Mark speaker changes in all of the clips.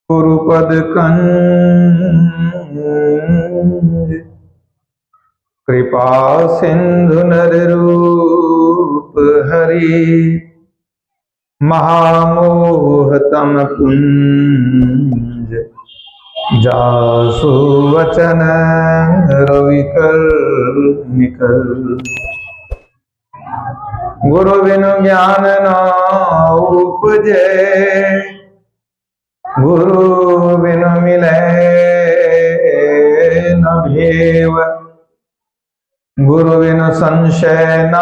Speaker 1: कुरुपद कंज कृपा सिंधु नर रूप हरि महामोह तम कुंज जासु वचन रवि कर निकल। गुरु बिनु ज्ञान न उपजे गुरु बिनु मिले न भेव गुरु बिनु संशय न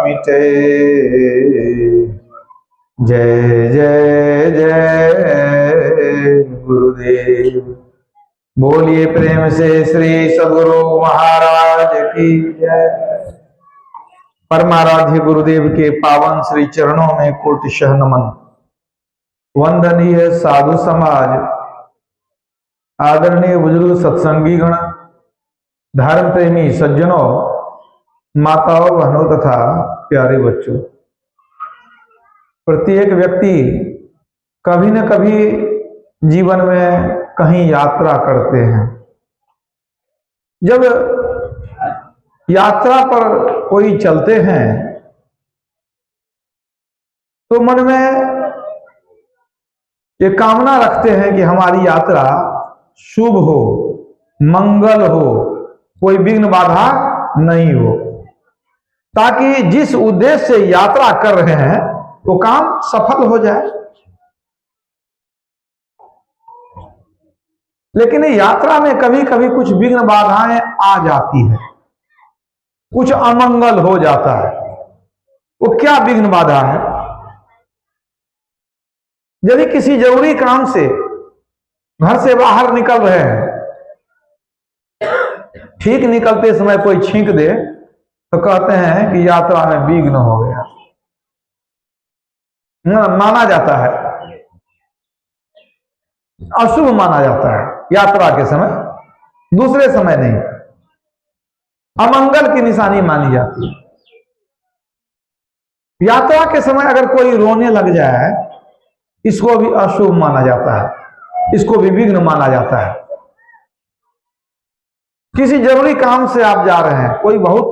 Speaker 1: मिटे। जय जय जय गुरुदेव। बोलिए प्रेम से श्री सद्गुरु महाराज की जय। परमाराध्य गुरुदेव के पावन श्री चरणों में कोटिशः नमन। वंदनीय साधु समाज, आदरणीय बुजुर्ग सत्संगी गण, धर्म प्रेमी सज्जनों, माताओं बहनों तथा प्यारे बच्चों, प्रत्येक व्यक्ति कभी न कभी जीवन में कहीं यात्रा करते हैं। जब यात्रा पर कोई चलते हैं तो मन में ये कामना रखते हैं कि हमारी यात्रा शुभ हो, मंगल हो, कोई विघ्न बाधा नहीं हो, ताकि जिस उद्देश्य से यात्रा कर रहे हैं वो काम सफल हो जाए। लेकिन यात्रा में कभी कभी कुछ विघ्न बाधाएं आ जाती है, कुछ अमंगल हो जाता है। वो क्या विघ्न बाधा है? यदि किसी जरूरी काम से घर से बाहर निकल रहे हैं, ठीक निकलते समय कोई छींक दे तो कहते हैं कि यात्रा में विघ्न हो गया, माना जाता है, अशुभ माना जाता है यात्रा के समय, दूसरे समय नहीं, अमंगल की निशानी मानी जाती है। यात्रा के समय अगर कोई रोने लग जाए, इसको भी अशुभ माना जाता है, इसको भी विघ्न माना जाता है। किसी जरूरी काम से आप जा रहे हैं, कोई बहुत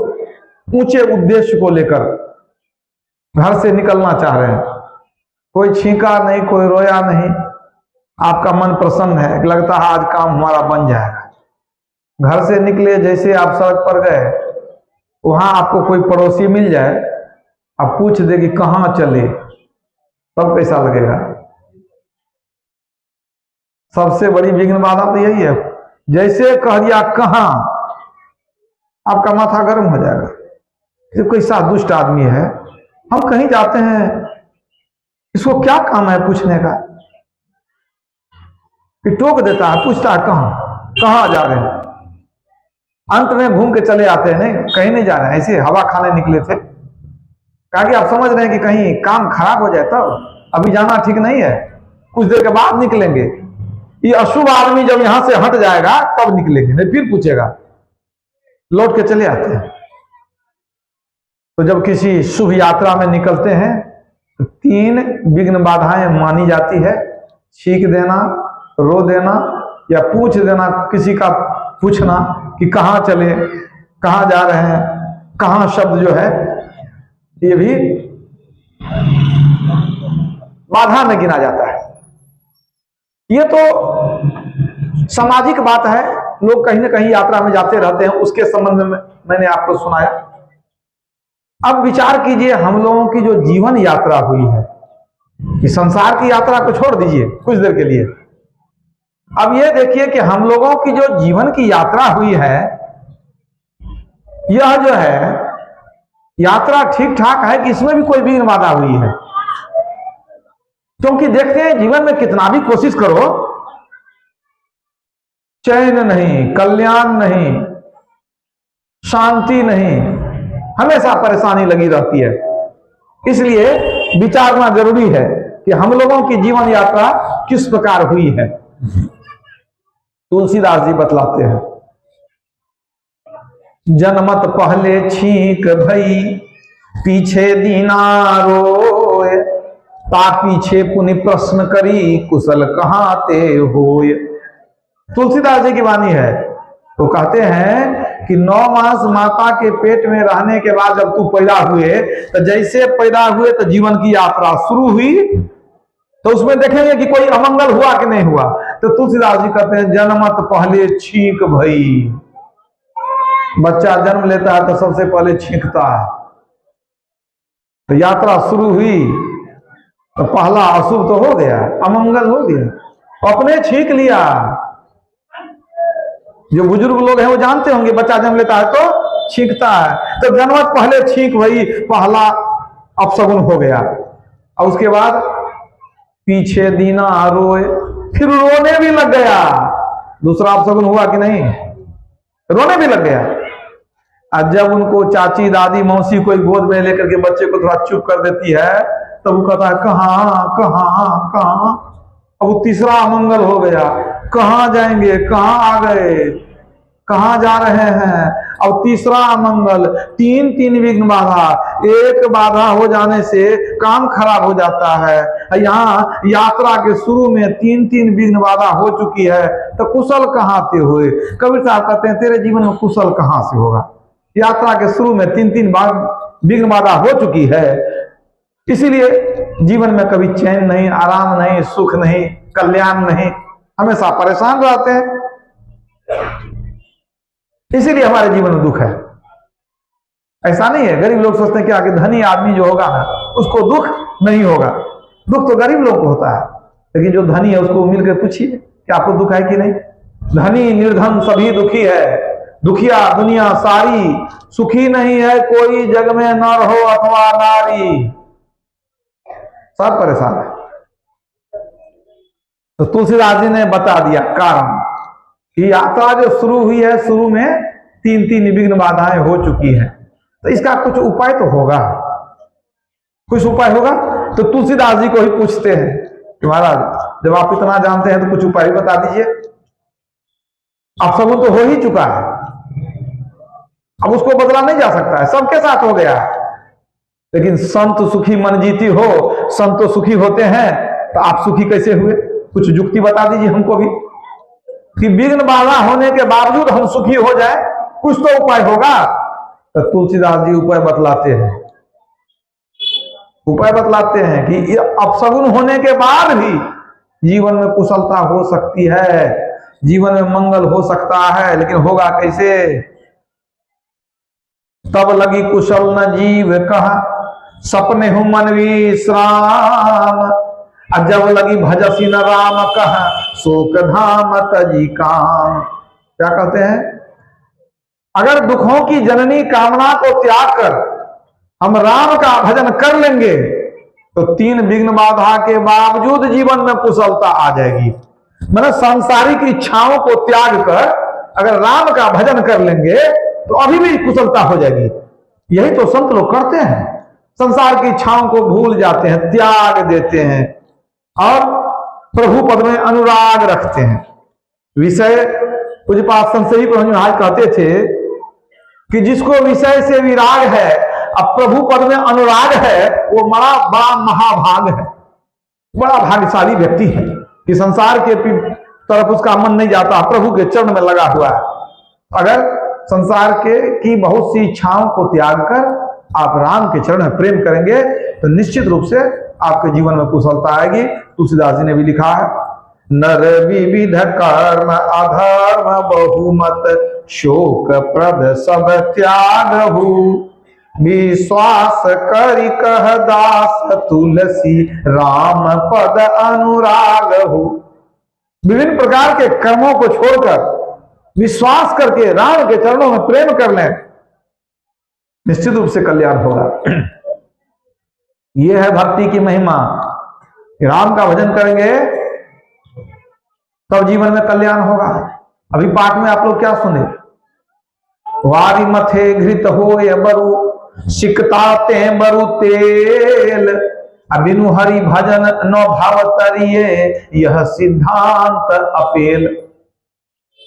Speaker 1: ऊंचे उद्देश्य को लेकर घर से निकलना चाह रहे हैं, कोई छींका नहीं, कोई रोया नहीं, आपका मन प्रसन्न है, लगता है आज काम हमारा बन जाएगा। घर से निकले, जैसे आप सड़क पर गए, वहां आपको कोई पड़ोसी मिल जाए, आप पूछ दे कि कहां चले, तब कैसा लगेगा? सबसे बड़ी विघ्न बाधा तो यही है। जैसे कह दिया कहां, आपका माथा गर्म हो जाएगा। ये कोई सा दुष्ट आदमी है, हम कहीं जाते हैं, इसको क्या काम है पूछने का, कि टोक देता है, पूछता है कहां जा रहे हैं। अंत में घूम के चले आते हैं, नहीं कहीं नहीं जा रहे हैं, ऐसे हवा खाने निकले थे। कहा कि आप समझ रहे हैं कि कहीं काम खराब हो जाए तब, अभी जाना ठीक नहीं है, कुछ देर के बाद निकलेंगे। ये अशुभ आदमी जब यहां से हट जाएगा तब निकलेंगे, नहीं फिर पूछेगा, लौट के चले आते हैं। तो जब किसी शुभ यात्रा में निकलते हैं तो 3 विघ्न बाधाएं मानी जाती है। छींक देना, रो देना, या पूछ देना, किसी का पूछना कि कहां चले, कहां जा रहे हैं, कहां शब्द जो है ये भी बाधा में गिना जाता है। ये तो सामाजिक बात है, लोग कहीं ना कहीं यात्रा में जाते रहते हैं, उसके संबंध में मैंने आपको सुनाया। अब विचार कीजिए, हम लोगों की जो जीवन यात्रा हुई है, कि संसार की यात्रा को छोड़ दीजिए कुछ देर के लिए, अब ये देखिए कि हम लोगों की जो जीवन की यात्रा हुई है, यह जो है यात्रा ठीक ठाक है कि इसमें भी कोई विघ्न बाधा हुई है? क्योंकि देखते हैं जीवन में कितना भी कोशिश करो, चैन नहीं, कल्याण नहीं, शांति नहीं, हमेशा परेशानी लगी रहती है। इसलिए विचारना जरूरी है कि हम लोगों की जीवन यात्रा किस प्रकार हुई है। तुलसीदास जी बतलाते हैं, जनमत पहले छींक भई पीछे दीना रोए, ता पीछे पुनि प्रश्न करी कुशल कहाँ ते होय। तुलसीदास जी की वाणी है। तो कहते हैं कि 9 मास माता के पेट में रहने के बाद जब तू पैदा हुए, तो जैसे पैदा हुए तो जीवन की यात्रा शुरू हुई, तो उसमें देखेंगे कि कोई अमंगल हुआ कि नहीं हुआ। तो तुलसीदास जी कहते हैं जन्मत पहले छींक भई। बच्चा जन्म लेता है तो सबसे पहले छींकता है। तो यात्रा शुरू हुई तो पहला अशुभ तो हो गया, अमंगल हो गया, अपने छींक लिया। जो बुजुर्ग लोग हैं वो जानते होंगे, बच्चा जन्म लेता है तो छींकता है। तो जन्मत पहले छींक भई, पहला अपशगुन हो गया। और उसके बाद पीछे दीना रोए, फिर रोने भी लग गया। दूसरा अपशगुन हुआ कि नहीं, रोने भी लग गया। और जब उनको चाची दादी मौसी कोई गोद में लेकर के बच्चे को थोड़ा चुप कर देती है, तब वो कहता है कहाँ कहाँ कहाँ। अब वो तीसरा अमंगल हो गया, कहाँ जाएंगे, कहाँ आ गए, कहाँ जा रहे हैं। अब तीसरा अमंगल, 3 विघ्न बाधा। एक बाधा हो जाने से काम खराब हो जाता है। यहाँ यात्रा के शुरू में 3 विघ्न बाधा हो चुकी है, तो कुशल कहाँ से हुए। कबीर साहब कहते हैं तेरे जीवन में कुशल कहाँ से होगा। यात्रा के शुरू में 3 बार विघ्न बाधा हो चुकी है, इसीलिए जीवन में कभी चैन नहीं, आराम नहीं, सुख नहीं, कल्याण नहीं, हमेशा परेशान रहते हैं। इसीलिए हमारे जीवन में दुख है। ऐसा नहीं है, गरीब लोग सोचते हैं कि धनी आदमी जो होगा ना उसको दुख नहीं होगा। दुख तो गरीब लोग को होता है, लेकिन जो धनी है उसको मिलकर पूछिए कि आपको दुख है कि नहीं। धनी निर्धन सभी दुखी है, दुखिया दुनिया सारी, सुखी नहीं है कोई जग में नर हो अथवा नारी, सब परेशान है। तो तुलसीदास जी ने बता दिया कारण कि यात्रा जो शुरू हुई है, शुरू में 3 विघ्न बाधाएं हो चुकी हैं, तो इसका कुछ उपाय तो होगा, कुछ उपाय होगा। तो तुलसीदास जी को ही पूछते हैं कि महाराज जब आप इतना जानते हैं तो कुछ उपाय बता दीजिए। अब सब तो हो ही चुका है, अब उसको बदला नहीं जा सकता है, सबके साथ हो गया। लेकिन संत सुखी मन जीती हो, संत तो सुखी होते हैं, तो आप सुखी कैसे हुए, कुछ युक्ति बता दीजिए हमको भी कि विघ्न बाधा होने के बावजूद हम सुखी हो जाए, कुछ तो उपाय होगा। तो तुलसीदास जी उपाय बतलाते हैं, उपाय बतलाते हैं कि अपशगुन होने के बाद भी जीवन में कुशलता हो सकती है, जीवन में मंगल हो सकता है, लेकिन होगा कैसे। तब लगी कुशल न जीव कहा, सपने हूं मन विश्राम। जब लगी भजसी न राम कहा, शोक धाम तजी काम। क्या कहते हैं, अगर दुखों की जननी कामना को त्याग कर हम राम का भजन कर लेंगे, तो 3 विघ्न बाधा के बावजूद जीवन में कुशलता आ जाएगी। मतलब सांसारिक इच्छाओं को त्याग कर अगर राम का भजन कर लेंगे तो अभी भी कुशलता हो जाएगी। यही तो संत लोग करते हैं, संसार की इच्छाओं को भूल जाते हैं, त्याग देते हैं और प्रभु पद में अनुराग रखते हैं। विषय पूज्यपाद संशयी प्रभु महाराज कहते थे कि जिसको विषय से विराग है, अब प्रभु पद में अनुराग है, वो बड़ा महाभाग है, बड़ा भाग्यशाली व्यक्ति है कि संसार के तरफ उसका मन नहीं जाता, प्रभु के चरण में लगा हुआ है। अगर संसार के की बहुत सी इच्छाओं को त्याग कर आप राम के चरण में प्रेम करेंगे तो निश्चित रूप से आपके जीवन में कुशलता आएगी। तुलसीदास जी ने भी लिखा है, नर विविध कर्म अधर्म बहुमत, शोक प्रद सब त्याग हो, विश्वास करि कह दास तुलसी, राम पद अनुराग हो। विभिन्न प्रकार के कर्मों को छोड़कर विश्वास करके राम के चरणों में प्रेम कर लें, निश्चित रूप से कल्याण होगा। यह है भक्ति की महिमा। राम का भजन करेंगे तब जीवन में कल्याण होगा। अभी पाठ में आप लोग क्या सुने, वारी मथे घृत हो ये बरु, सिकता ते बरु तेल, बिनु हरि भजन न भाव तरिये, यह सिद्धांत अपेल।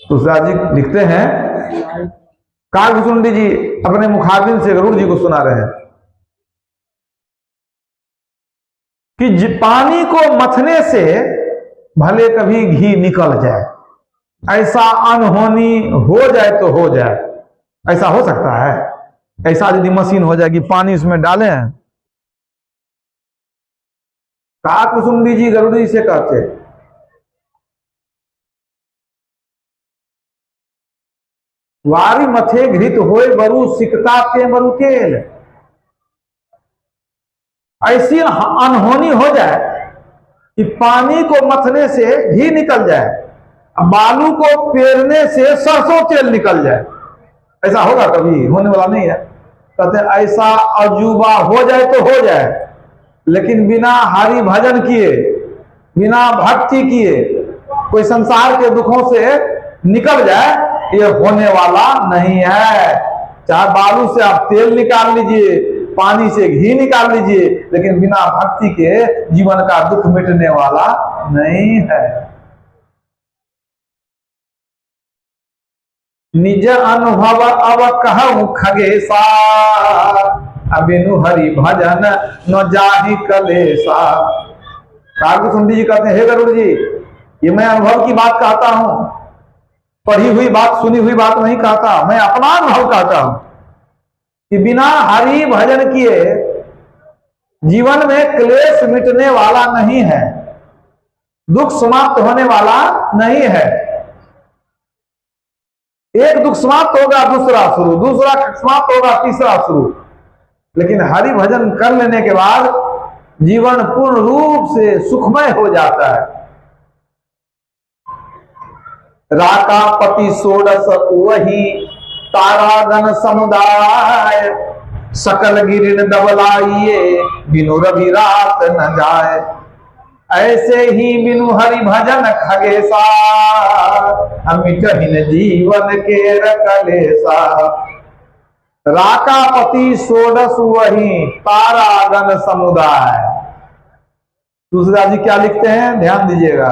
Speaker 1: तुलसीदास जी लिखते हैं, काकभूषुंडी जी अपने मुखारबिंद से गरुड़ जी को सुना रहे हैं। कि पानी को मथने से भले कभी घी निकल जाए, ऐसा अनहोनी हो जाए तो हो जाए, ऐसा हो सकता है? ऐसा यदि मशीन हो जाए कि पानी उसमें डालें, कहा कुसुमडी जी गरुड़ी से कहते, वारी मथे घृत होए बरु सिकता ते मरु तेल। ऐसी अनहोनी हो जाए कि पानी को मथने से घी निकल जाए, बालू को पेरने से सरसों तेल निकल जाए, ऐसा होगा? कभी होने वाला नहीं है। कहते ऐसा अजूबा हो जाए तो हो जाए, लेकिन बिना हरि भजन किए, बिना भक्ति किए कोई संसार के दुखों से निकल जाए, ये होने वाला नहीं है। चाहे बालू से आप तेल निकाल लीजिए, पानी से घी निकाल लीजिए, लेकिन बिना भक्ति के जीवन का दुख मिटने वाला नहीं है। निज अनुभव अब कहूं खगेसा, अबिनु हरि भजन न जाहि कलेसा। काकुसुंडी जी कहते हैं, हे गरुड़ जी, ये मैं अनुभव की बात कहता हूं, पढ़ी हुई बात, सुनी हुई बात नहीं कहता, मैं अपना अनुभव कहता हूं कि बिना हरि भजन किए जीवन में क्लेश मिटने वाला नहीं है, दुख समाप्त होने वाला नहीं है। एक दुख समाप्त होगा, दूसरा शुरू, दूसरा समाप्त होगा, तीसरा शुरू। लेकिन हरि भजन कर लेने के बाद जीवन पूर्ण रूप से सुखमय हो जाता है। राका पति सोडस वही तारागण समुदाय, सकल गिरिन दबलाइए बिनु रवि रात न जाए। ऐसे ही बिनु हरि भजन खगेसा, अमिटहिन जीवन के कलेसा। राकापति सोडस वही तारागण समुदाय। दूसरा जी क्या लिखते हैं, ध्यान दीजिएगा।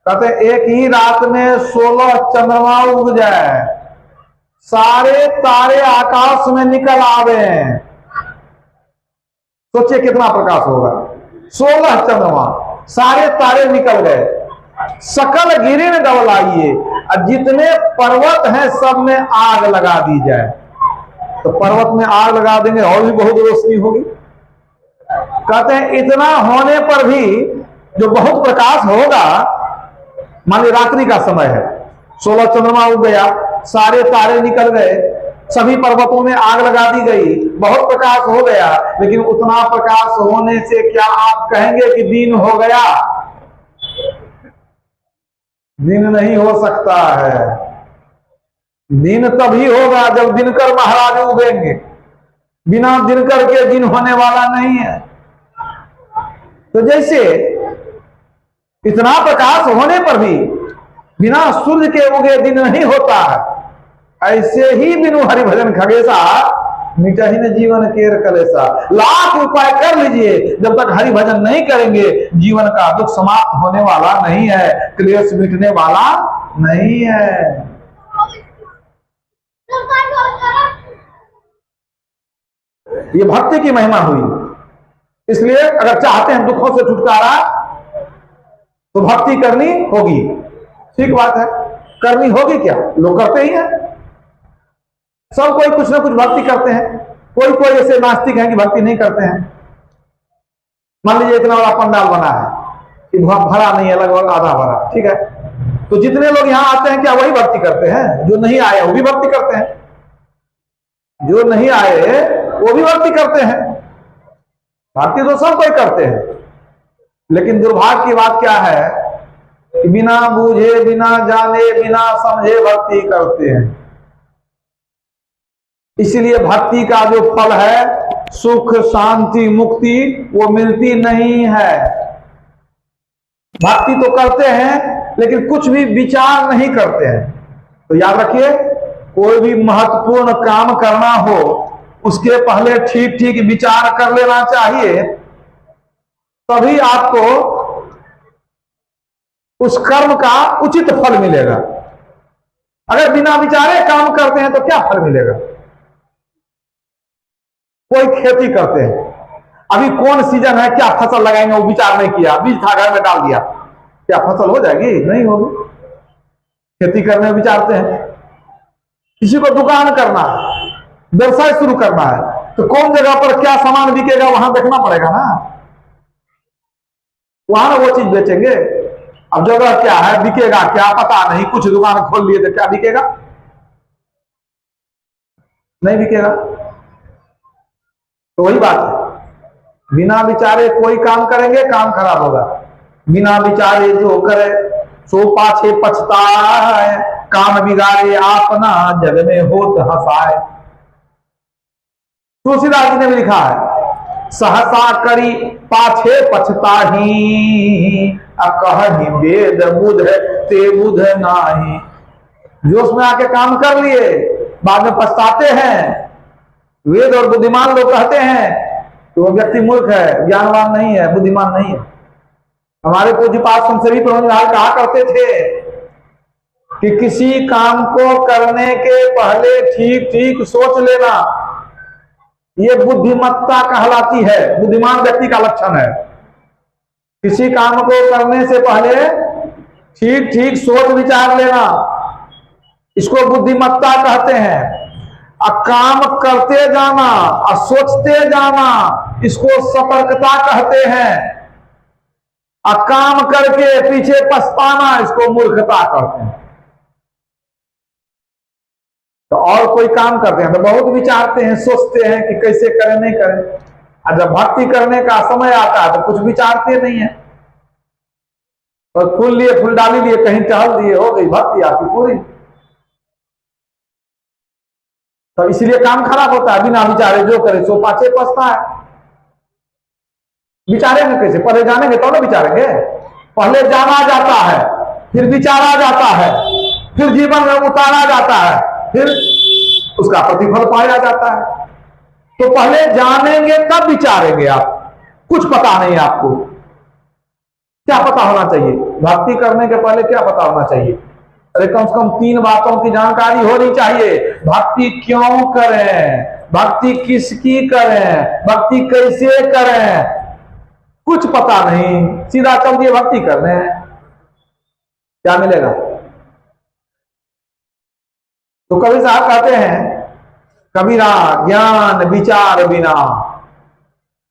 Speaker 1: कहते एक ही रात में 16 चंद्रमा उग जाए, सारे तारे आकाश में निकल आवे, सोचिए कितना प्रकाश होगा। 16 चंद्रमा, सारे तारे निकल गए, सकल गिरिन डबलाइए, और जितने पर्वत हैं सब में आग लगा दी जाए। तो पर्वत में आग लगा देंगे और भी बहुत रोशनी होगी। कहते हैं इतना होने पर भी जो बहुत प्रकाश होगा, मान ली रात्रि का समय है, 16 चंद्रमा उग गया, सारे तारे निकल गए, सभी पर्वतों में आग लगा दी गई, बहुत प्रकाश हो गया, लेकिन उतना प्रकाश होने से क्या आप कहेंगे कि दिन हो गया? दिन नहीं हो सकता है। दिन तभी होगा जब दिनकर महाराज उगेंगे, बिना दिनकर के दिन होने वाला नहीं है। तो जैसे इतना प्रकाश होने पर भी बिना सूर्य के उगे दिन नहीं होता है, ऐसे ही बिनु हरि भजन खगेसा, मिटहिन जीवन केर कलेसा। लाख उपाय कर लीजिए, जब तक हरि भजन नहीं करेंगे जीवन का दुख समाप्त होने वाला नहीं है, क्लेश मिटने वाला नहीं है। ये भक्ति की महिमा हुई। इसलिए अगर चाहते हैं दुखों से छुटकारा तो भक्ति करनी होगी। ठीक बात है, करनी होगी। क्या लोग करते ही हैं, सब कोई कुछ ना कुछ भक्ति करते हैं। कोई कोई ऐसे नास्तिक हैं कि भक्ति नहीं करते हैं। मान लीजिए इतना बड़ा पंडाल बना है कि भरा नहीं है, लगभग आधा भरा, ठीक है, तो जितने लोग यहां आते हैं क्या वही भक्ति करते हैं? जो नहीं आए वो भी भक्ति करते हैं, जो नहीं आए वो भी भक्ति करते हैं। भक्ति तो सब कोई करते हैं, लेकिन दुर्भाग्य की बात क्या है कि बिना बूझे, बिना जाने, बिना समझे भक्ति करते हैं। इसलिए भक्ति का जो फल है, सुख, शांति, मुक्ति, वो मिलती नहीं है। भक्ति तो करते हैं लेकिन कुछ भी विचार नहीं करते हैं। तो याद रखिए, कोई भी महत्वपूर्ण काम करना हो उसके पहले ठीक ठीक विचार कर लेना चाहिए, तभी आपको उस कर्म का उचित फल मिलेगा। अगर बिना विचारे काम करते हैं तो क्या फल मिलेगा? कोई खेती करते हैं, अभी कौन सीजन है, क्या फसल लगाएंगे वो विचार नहीं किया, बीज था घर में डाल दिया, क्या फसल हो जाएगी? नहीं होगी। खेती करने में विचारते हैं। किसी को दुकान करना है, व्यवसाय शुरू करना है, तो कौन जगह पर क्या सामान बिकेगा वहां देखना पड़ेगा ना, वहां वो चीज बेचेंगे। अब जगह क्या है, बिकेगा क्या पता नहीं, कुछ दुकान खोल लिए तो क्या बिकेगा? नहीं बिकेगा। तो वही बात है, बिना विचारे कोई काम करेंगे काम खराब होगा। बिना विचारे जो करे सो पाछे पछताए, काम बिगाड़े अपना जग में होत हंसाए। तुलसीदास जी ने भी लिखा है, सहसा करी पाछे पछताही, कही वेद बुध ते बुध नाही। जोश में आके काम कर लिए, बाद में पछताते हैं। वेद और बुद्धिमान लोग कहते हैं तो वो व्यक्ति मूर्ख है, ज्ञानवान नहीं है, बुद्धिमान नहीं है। हमारे पूज्यपाद संसदीय प्रबंधक कहा करते थे कि किसी काम को करने के पहले ठीक ठीक सोच लेना, ये बुद्धिमत्ता कहलाती है, बुद्धिमान व्यक्ति का लक्षण है। किसी काम को करने से पहले ठीक ठीक सोच विचार लेना, इसको बुद्धिमत्ता कहते हैं। काम करते जाना और सोचते जाना, इसको सतर्कता कहते हैं। काम करके पीछे पछताना, इसको मूर्खता कहते हैं। तो और कोई काम करते हैं तो बहुत विचारते हैं, सोचते हैं कि कैसे करें नहीं करें, और जब भक्ति करने का समय आता है तो कुछ विचारते नहीं है। और फूल लिए, फूल डाली लिए, कहीं टहल दिए, हो गई भक्ति आपकी पूरी। तो इसलिए काम खराब होता है। बिना विचारे जो करे सो पाछे पछता है। विचारेंगे कैसे? पहले जानेंगे तो ना विचारेंगे। पहले जाना जाता है, फिर विचारा जाता है, फिर जीवन में उतारा जाता है, फिर उसका प्रतिफल पाया जाता है। तो पहले जानेंगे तब विचारेंगे। आप कुछ पता नहीं, आपको क्या पता होना चाहिए? भक्ति करने के पहले क्या पता होना चाहिए? अरे कम से कम 3 बातों की जानकारी होनी चाहिए। भक्ति क्यों करें, भक्ति किसकी करें, भक्ति कैसे करें, कुछ पता नहीं, सीधा चल दिए भक्ति करने। क्या मिलेगा? तो कबीर साहब कहते हैं, कबीरा ज्ञान विचार बिना,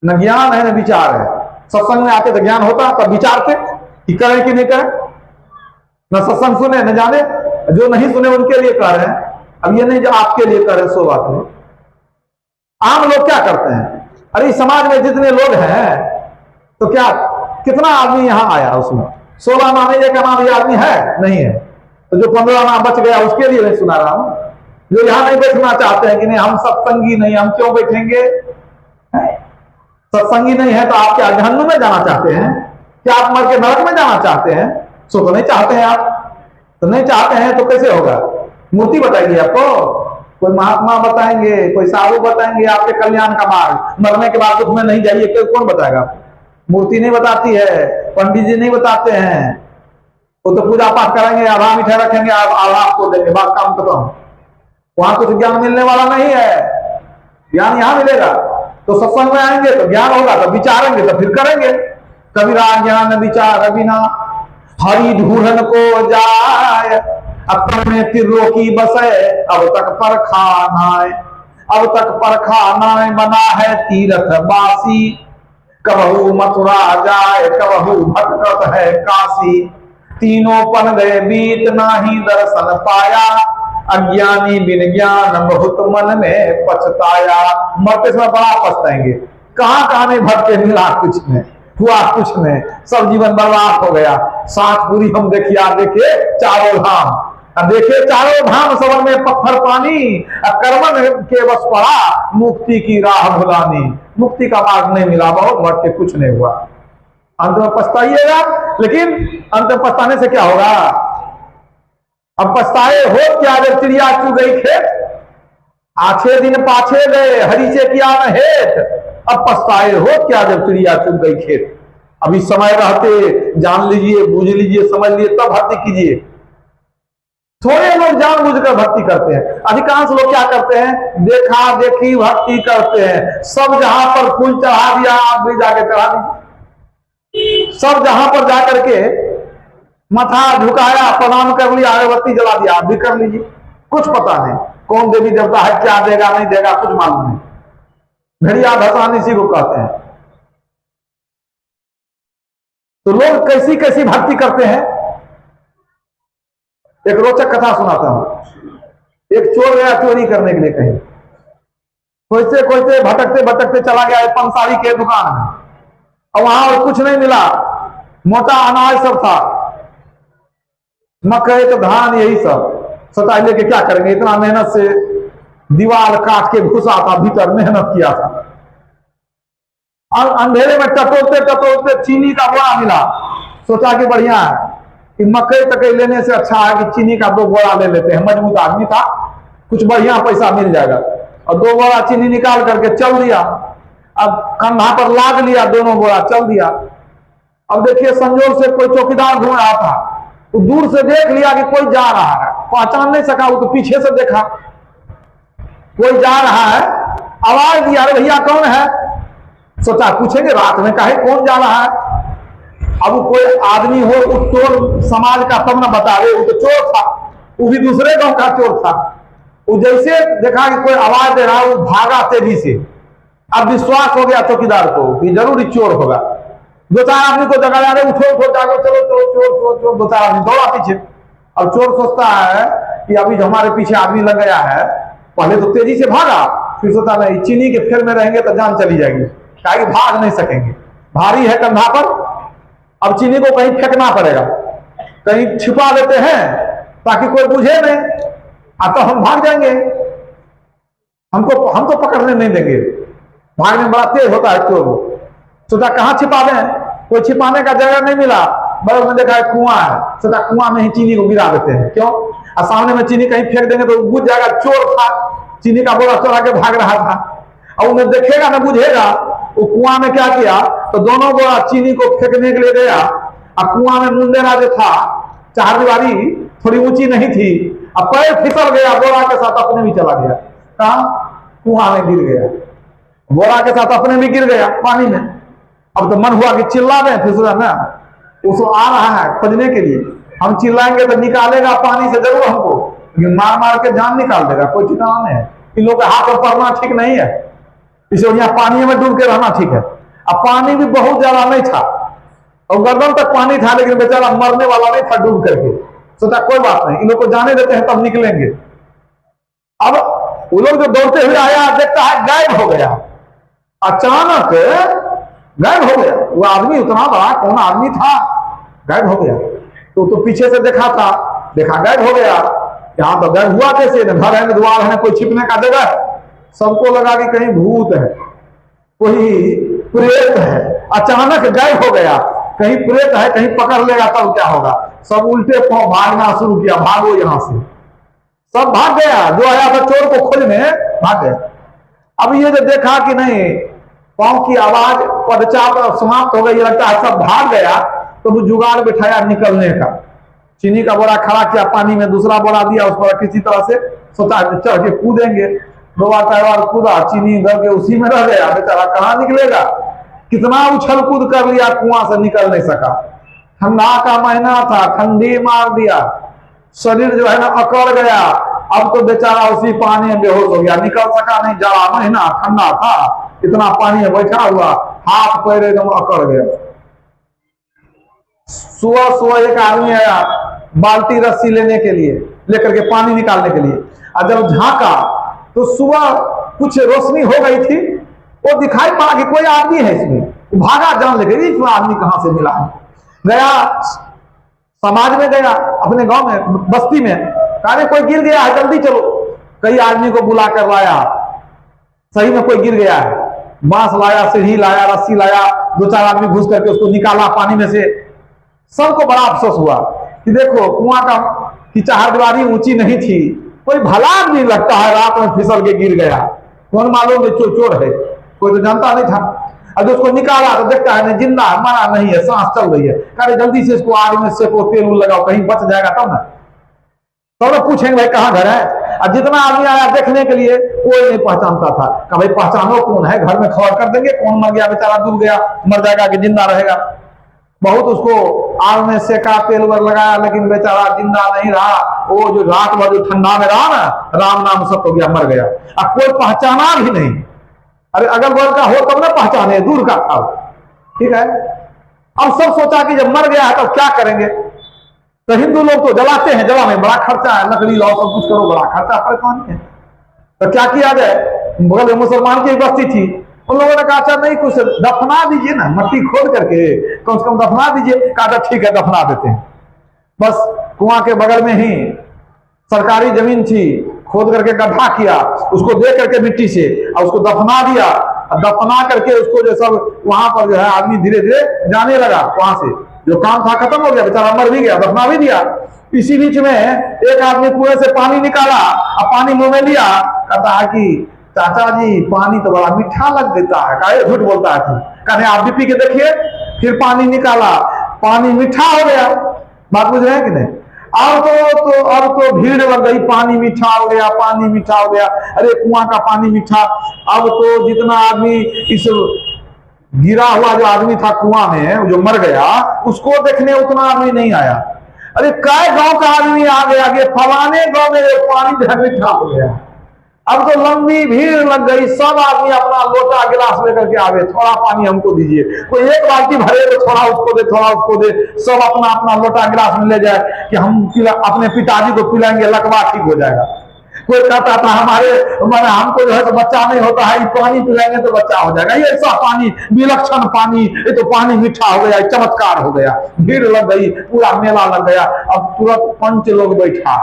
Speaker 1: न ज्ञान है न विचार है। सत्संग में आते तो ज्ञान होता, तब विचारते कि करें कि नहीं करें। न सत्संग सुने न जाने, जो नहीं सुने उनके लिए कह रहे हैं। अब ये नहीं जो आपके लिए कह रहे, सो बात नहीं। आम लोग क्या करते हैं? अरे समाज में जितने लोग हैं तो क्या कितना आदमी यहां आया, उसमें 16 नाम एक नाम ये आदमी है नहीं है, तो जो 15 नाम बच गया उसके लिए नहीं सुना रहा हूं। जो यहां नहीं बैठना चाहते हैं कि नहीं हम सत्संगी नहीं, हम क्यों बैठेंगे? सत्संगी नहीं है तो आप क्या जहन्नुम में जाना चाहते हैं? क्या आप मर के नरक में जाना चाहते हैं? सो तो नहीं चाहते हैं आप। तो नहीं चाहते हैं तो कैसे होगा? मूर्ति बताएगी आपको, कोई महात्मा बताएंगे, कोई साधु बताएंगे आपके कल्याण का मार्ग, मरने के बाद दुख में नहीं जाइए, कौन बताएगा? मूर्ति नहीं बताती है, पंडित जी नहीं बताते हैं। वो तो पूजा पाठ करेंगे, आधा मिठाई रखेंगे, आधा आपको देंगे, बात काम खत्म। वहां कुछ ज्ञान मिलने वाला नहीं है। ज्ञान यहां मिलेगा तो सत्संग में आएंगे तो ज्ञान होगा, तो विचारेंगे तो फिर करेंगे। कबीरा ज्ञान विचार बिना, हरि ढूंढन को जाए, अपने तिरो की बसे, अब तक परखा नाय, अब तक परखा नाय, बना है तीरथ बासी, कबहू मथुरा जाए, कबहू भटकत है काशी, तीनों पन गए बीत नाही दर्शन पाया, अज्ञानी बिन ज्ञान बहुत मन में पछताया। मरते समय बड़ा पछताएंगे, कहां कहां नहीं भटके, मिला कुछ में, हुआ कुछ में, सब जीवन बर्बाद हो गया। 7 पूरी हम देखिए, देखे चारों धाम, देखे चारों धाम, सवन में पत्थर पानी, कर्मन के बस पड़ा, मुक्ति की राह भुलानी। मुक्ति का मार्ग नहीं मिला, बहुत भटके, कुछ नहीं हुआ। अंत में पछताइएगा, लेकिन अंत में पछताने से क्या होगा? अब पछताए हो क्या जब चिड़िया चुग गई खेत, आछे दिन पाछे गए हरि से किया न हेत। अब पछताए हो क्या जब चिड़िया चुग गई खेत। अभी समय रहते जान लीजिए, बूझ लीजिए, समझ लीजिए, तब भक्ति कीजिए। थोड़े लोग जानबूझकर भक्ति करते हैं, अधिकांश लोग क्या करते हैं, देखा देखी भक्ति करते हैं। सब जहां पर फूल चढ़ा दिया आप भी जाके चढ़ा दीजिए, सब जहां पर जाकर के माथा झुकाया, प्रणाम कर लिया, अगरबत्ती जला दिया, आप भी कर लीजिए। कुछ पता नहीं कौन देवी देवता है, क्या देगा नहीं देगा कुछ मालूम नहीं। घड़िया भसान इसी को कहते हैं। तो लोग कैसी कैसी भक्ति करते हैं। एक रोचक कथा सुनाता हूं। एक चोर गया चोरी करने के लिए कहीं, खोजते खोजते भटकते भटकते चला गया पंसारी के दुकान में, और वहां और कुछ नहीं मिला, मोटा अनाज सब था, मकई तो धान यही सब। सोचा लेके क्या करेंगे, इतना मेहनत से दीवार काट के घुसा था, भीतर मेहनत किया था। और अंधेरे में टटोलते टटोलते चीनी का बोरा मिला। सोचा कि बढ़िया है कि मकई तकई लेने से अच्छा है कि चीनी का 2 बोरा ले लेते हैं। मजबूत आदमी था, कुछ बढ़िया पैसा मिल जाएगा। और 2 बोरा चीनी निकाल करके चल दिया। अब कंधा पर लाद लिया, दोनों बोरा चल दिया। अब देखिए संजोग से कोई चौकीदार घूम रहा था, तो दूर से देख लिया कि कोई जा रहा है, पहचान नहीं सका, वो तो पीछे से देखा कोई जा रहा है, आवाज दिया, अरे भैया कौन है। सोचा पूछेंगे रात में काहे कौन जा रहा है। अब वो कोई आदमी हो, वो चोर समाज का तब न बता रहे, वो तो चोर था, वो भी दूसरे गांव का चोर था। वो जैसे देखा कि कोई आवाज दे रहा है, वो भागा तेजी से। अब विश्वास हो गया चौकीदार को कि जरूर चोर होगा। 2-4 आदमी को जगा जा रहे, उठो उठो जागो, चलो चलो चोर चोर चोर। 2-4 आदमी दौड़ा पीछे। अब चोर सोचता है कि अभी जो हमारे पीछे आदमी लग गया है, पहले तो तेजी से भागा, फिर सोचा नहीं चीनी के फेर में रहेंगे तो जान चली जाएगी, कहा भाग नहीं सकेंगे, भारी है कंधा पर। अब चीनी को कहीं फेंकना पड़ेगा, कहीं छिपा देते हैं ताकि कोई बुझे नहीं, तो हम भाग जाएंगे, हम तो पकड़ने नहीं देंगे। भागने में बड़ा तेज होता है चोर। सोचा कहाँ छिपा दें, कोई छिपाने का जगह नहीं मिला। बगल में देखा कुआं है, सोचा कुआं में ही चीनी को गिरा देते हैं, क्यों, और सामने में चीनी कहीं फेंक देंगे तो बुझ जाएगा। चोर था, चीनी का बोरा चोरा के भाग रहा था, और उन्हें देखेगा ना बुझेगा। वो कुआं में क्या किया, तो दोनों बोरा चीनी को फेंकने के लिए गया, और कुआं में मुंडेरा जो था, चारदीवारी थोड़ी ऊंची नहीं थी, अब पैर फिसल गया, बोरा के साथ अपने भी चला गया, कहा कुआं में गिर गया, बोरा के साथ अपने भी गिर गया पानी में। अब तो मन हुआ कि चिल्ला दें, फिर सोचा ना उसको आ रहा है खोजने के लिए, हम चिल्लाएंगे तो निकालेगा पानी से जरूर हमको, लेकिन मार मार के जान निकाल देगा, कोई ठिकाना नहीं है। इन लोग के हाथ पर पड़ना ठीक नहीं है, इसे यहाँ पानी में डूब के रहना ठीक है। अब पानी भी बहुत ज्यादा नहीं था, और गर्दन तक पानी था, लेकिन बेचारा मरने वाला नहीं था डूब करके। सोचा कोई बात नहीं, इन लोग को जाने देते हैं तब निकलेंगे। अब वो लोग जो दौड़ते हुए आया, देखता है गायब हो गया, अचानक गायब हो गया। वो आदमी उतना बड़ा कौन आदमी था, गायब हो गया। तो पीछे से देखा था, देखा गायब हो गया। यहाँ तो गायब हुआ कैसे, घर है द्वार है, कोई छिपने का जगह। सबको लगा कि कहीं भूत है, कोई प्रेत है, अचानक गायब हो गया। कहीं प्रेत है, कहीं पकड़ लेगा तब क्या होगा। सब उल्टे पांव भागना शुरू किया, भागो यहां से, सब भाग गया। जो आया था चोर को खोजने, भाग गया। अब ये जो देखा कि नहीं पांव की आवाज पदचाप समाप्त हो गई, लगता है सब भाग गया, तो वो जुगाड़ बिठाया निकलने का। चीनी का बोरा खड़ा किया, पानी में दूसरा बोरा दिया, उस पर किसी तरह से सोचा चढ़ के कूदेंगे। 2 बार कूदा, चीनी घर के उसी में रह गया, बेचारा कहाँ निकलेगा। कितना उछल कूद कर लिया, कुआं से निकल नहीं सका। ठंडा का महीना था, ठंडी मार दिया, शरीर जो है ना अकड़ गया। अब तो बेचारा उसी पानी में बेहोश हो गया, निकल सका नहीं, जाड़ा महीना ठंडा था, इतना पानी में बैठा हुआ, हाथ पैर एकदम अकड़ गया। सुबह सुबह एक आदमी आया बाल्टी रस्सी लेने के लिए, लेकर के पानी निकालने के लिए। और जब झांका तो सुबह कुछ रोशनी हो गई थी, वो दिखाई पड़ा कि कोई आदमी है इसमें। भागा, जान लेके इसमें आदमी कहां से मिला है। गया समाज में, गया अपने गांव में, बस्ती में, कहा कोई गिर गया है, जल्दी चलो। कई आदमी को बुला कर लाया, सही में कोई गिर गया है। बांस लाया, सीढ़ी लाया, रस्सी लाया, 2-4 आदमी घुस करके उसको निकाला पानी में से। सबको बड़ा अफसोस हुआ कि देखो कुआं का की चारदीवारी ऊंची नहीं थी, कोई भला आदमी लगता है रात में फिसल के गिर गया, कौन मालूम चोर है, कोई तो जानता नहीं था। अब उसको निकाला तो देखता है नहीं, जिंदा है, मरा नहीं है, सांस चल रही है। कहा जल्दी से इसको आग में सेको, तेल लगाओ, कहीं बच जाएगा तब ना। तो लोग पूछेंगे भाई कहाँ घर है, और जितना आदमी आया देखने के लिए कोई नहीं पहचानता था। कहा भाई पहचानो कौन है, घर में खबर कर देंगे कौन मर गया, बेचारा डूब गया, मर जाएगा कि जिंदा रहेगा। बहुत उसको आग में सेका, तेल वर लगाया, लेकिन बेचारा जिंदा नहीं रहा। वो जो रात भर जो ठंडा में रहा ना, राम नाम सब हो गया, मर गया। अब कोई पहचाना भी नहीं। अरे अगल बगल का हो तब ना पहचाने, दूर का था। ठीक है, अब सब सोचा कि जब मर गया है तो क्या करेंगे। तो हिंदू लोग तो जलाते हैं, जला में बड़ा खर्चा है, लकड़ी लाओ सब कुछ करो, बड़ा खर्चा परेशानी है। तो क्या किया जाए, बगल में मुसलमान की बस्ती थी, उन लोगों ने कहा अच्छा नहीं कुछ दफना दीजिए ना, मट्टी खोद करके कम से कम दफना दीजिए। कहा ठीक है दफना देते हैं। बस कुआं के बगल में ही सरकारी जमीन थी, खोद करके गड्ढा किया, उसको दे करके मिट्टी से और उसको दफना दिया। दफना करके उसको जो सब वहां पर जो है आदमी धीरे धीरे जाने लगा, वहां से जो काम था खत्म हो गया, बेचारा मर भी गया, दफना भी दिया। इसी बीच में एक आदमी कुएं से पानी निकाला और पानी मुंह में लिया, कहता है कि चाचा जी पानी तो बड़ा मीठा लग देता है। कहा झूठ बोलता है, कहने आप भी पी के देखिए। फिर पानी निकाला, पानी मीठा हो गया। बात बुझ रहे हैं कि नहीं। अब तो भीड़ लग गई, पानी मीठा हो गया, पानी मीठा हो गया। अरे कुआं का पानी मीठा। अब तो जितना आदमी इस गिरा हुआ जो आदमी था कुआं में, जो मर गया, उसको देखने उतना आदमी नहीं आया। अरे काय गांव का आदमी आ गया कि फलाने गांव में पानी मीठा हो गया। अब तो लंबी भीड़ लग गई, सब आदमी अपना लोटा गिलास लेकर के आवे, थोड़ा पानी हमको दीजिए। कोई एक बाल्टी भरे तो थोड़ा उसको दे, थोड़ा उसको दे, सब अपना अपना लोटा गिलास में ले जाए कि हम अपने पिताजी को पिलाएंगे, लकवा ठीक हो जाएगा। कोई कहता था हमारे हमको जो है तो बच्चा नहीं होता है, पानी पिलाएंगे तो बच्चा हो जाएगा। ये ऐसा पानी, विलक्षण पानी, ये तो पानी मीठा हो गया, चमत्कार हो गया। भीड़ लग गई, पूरा मेला लग गया। अब तुरंत 5 लोग बैठा,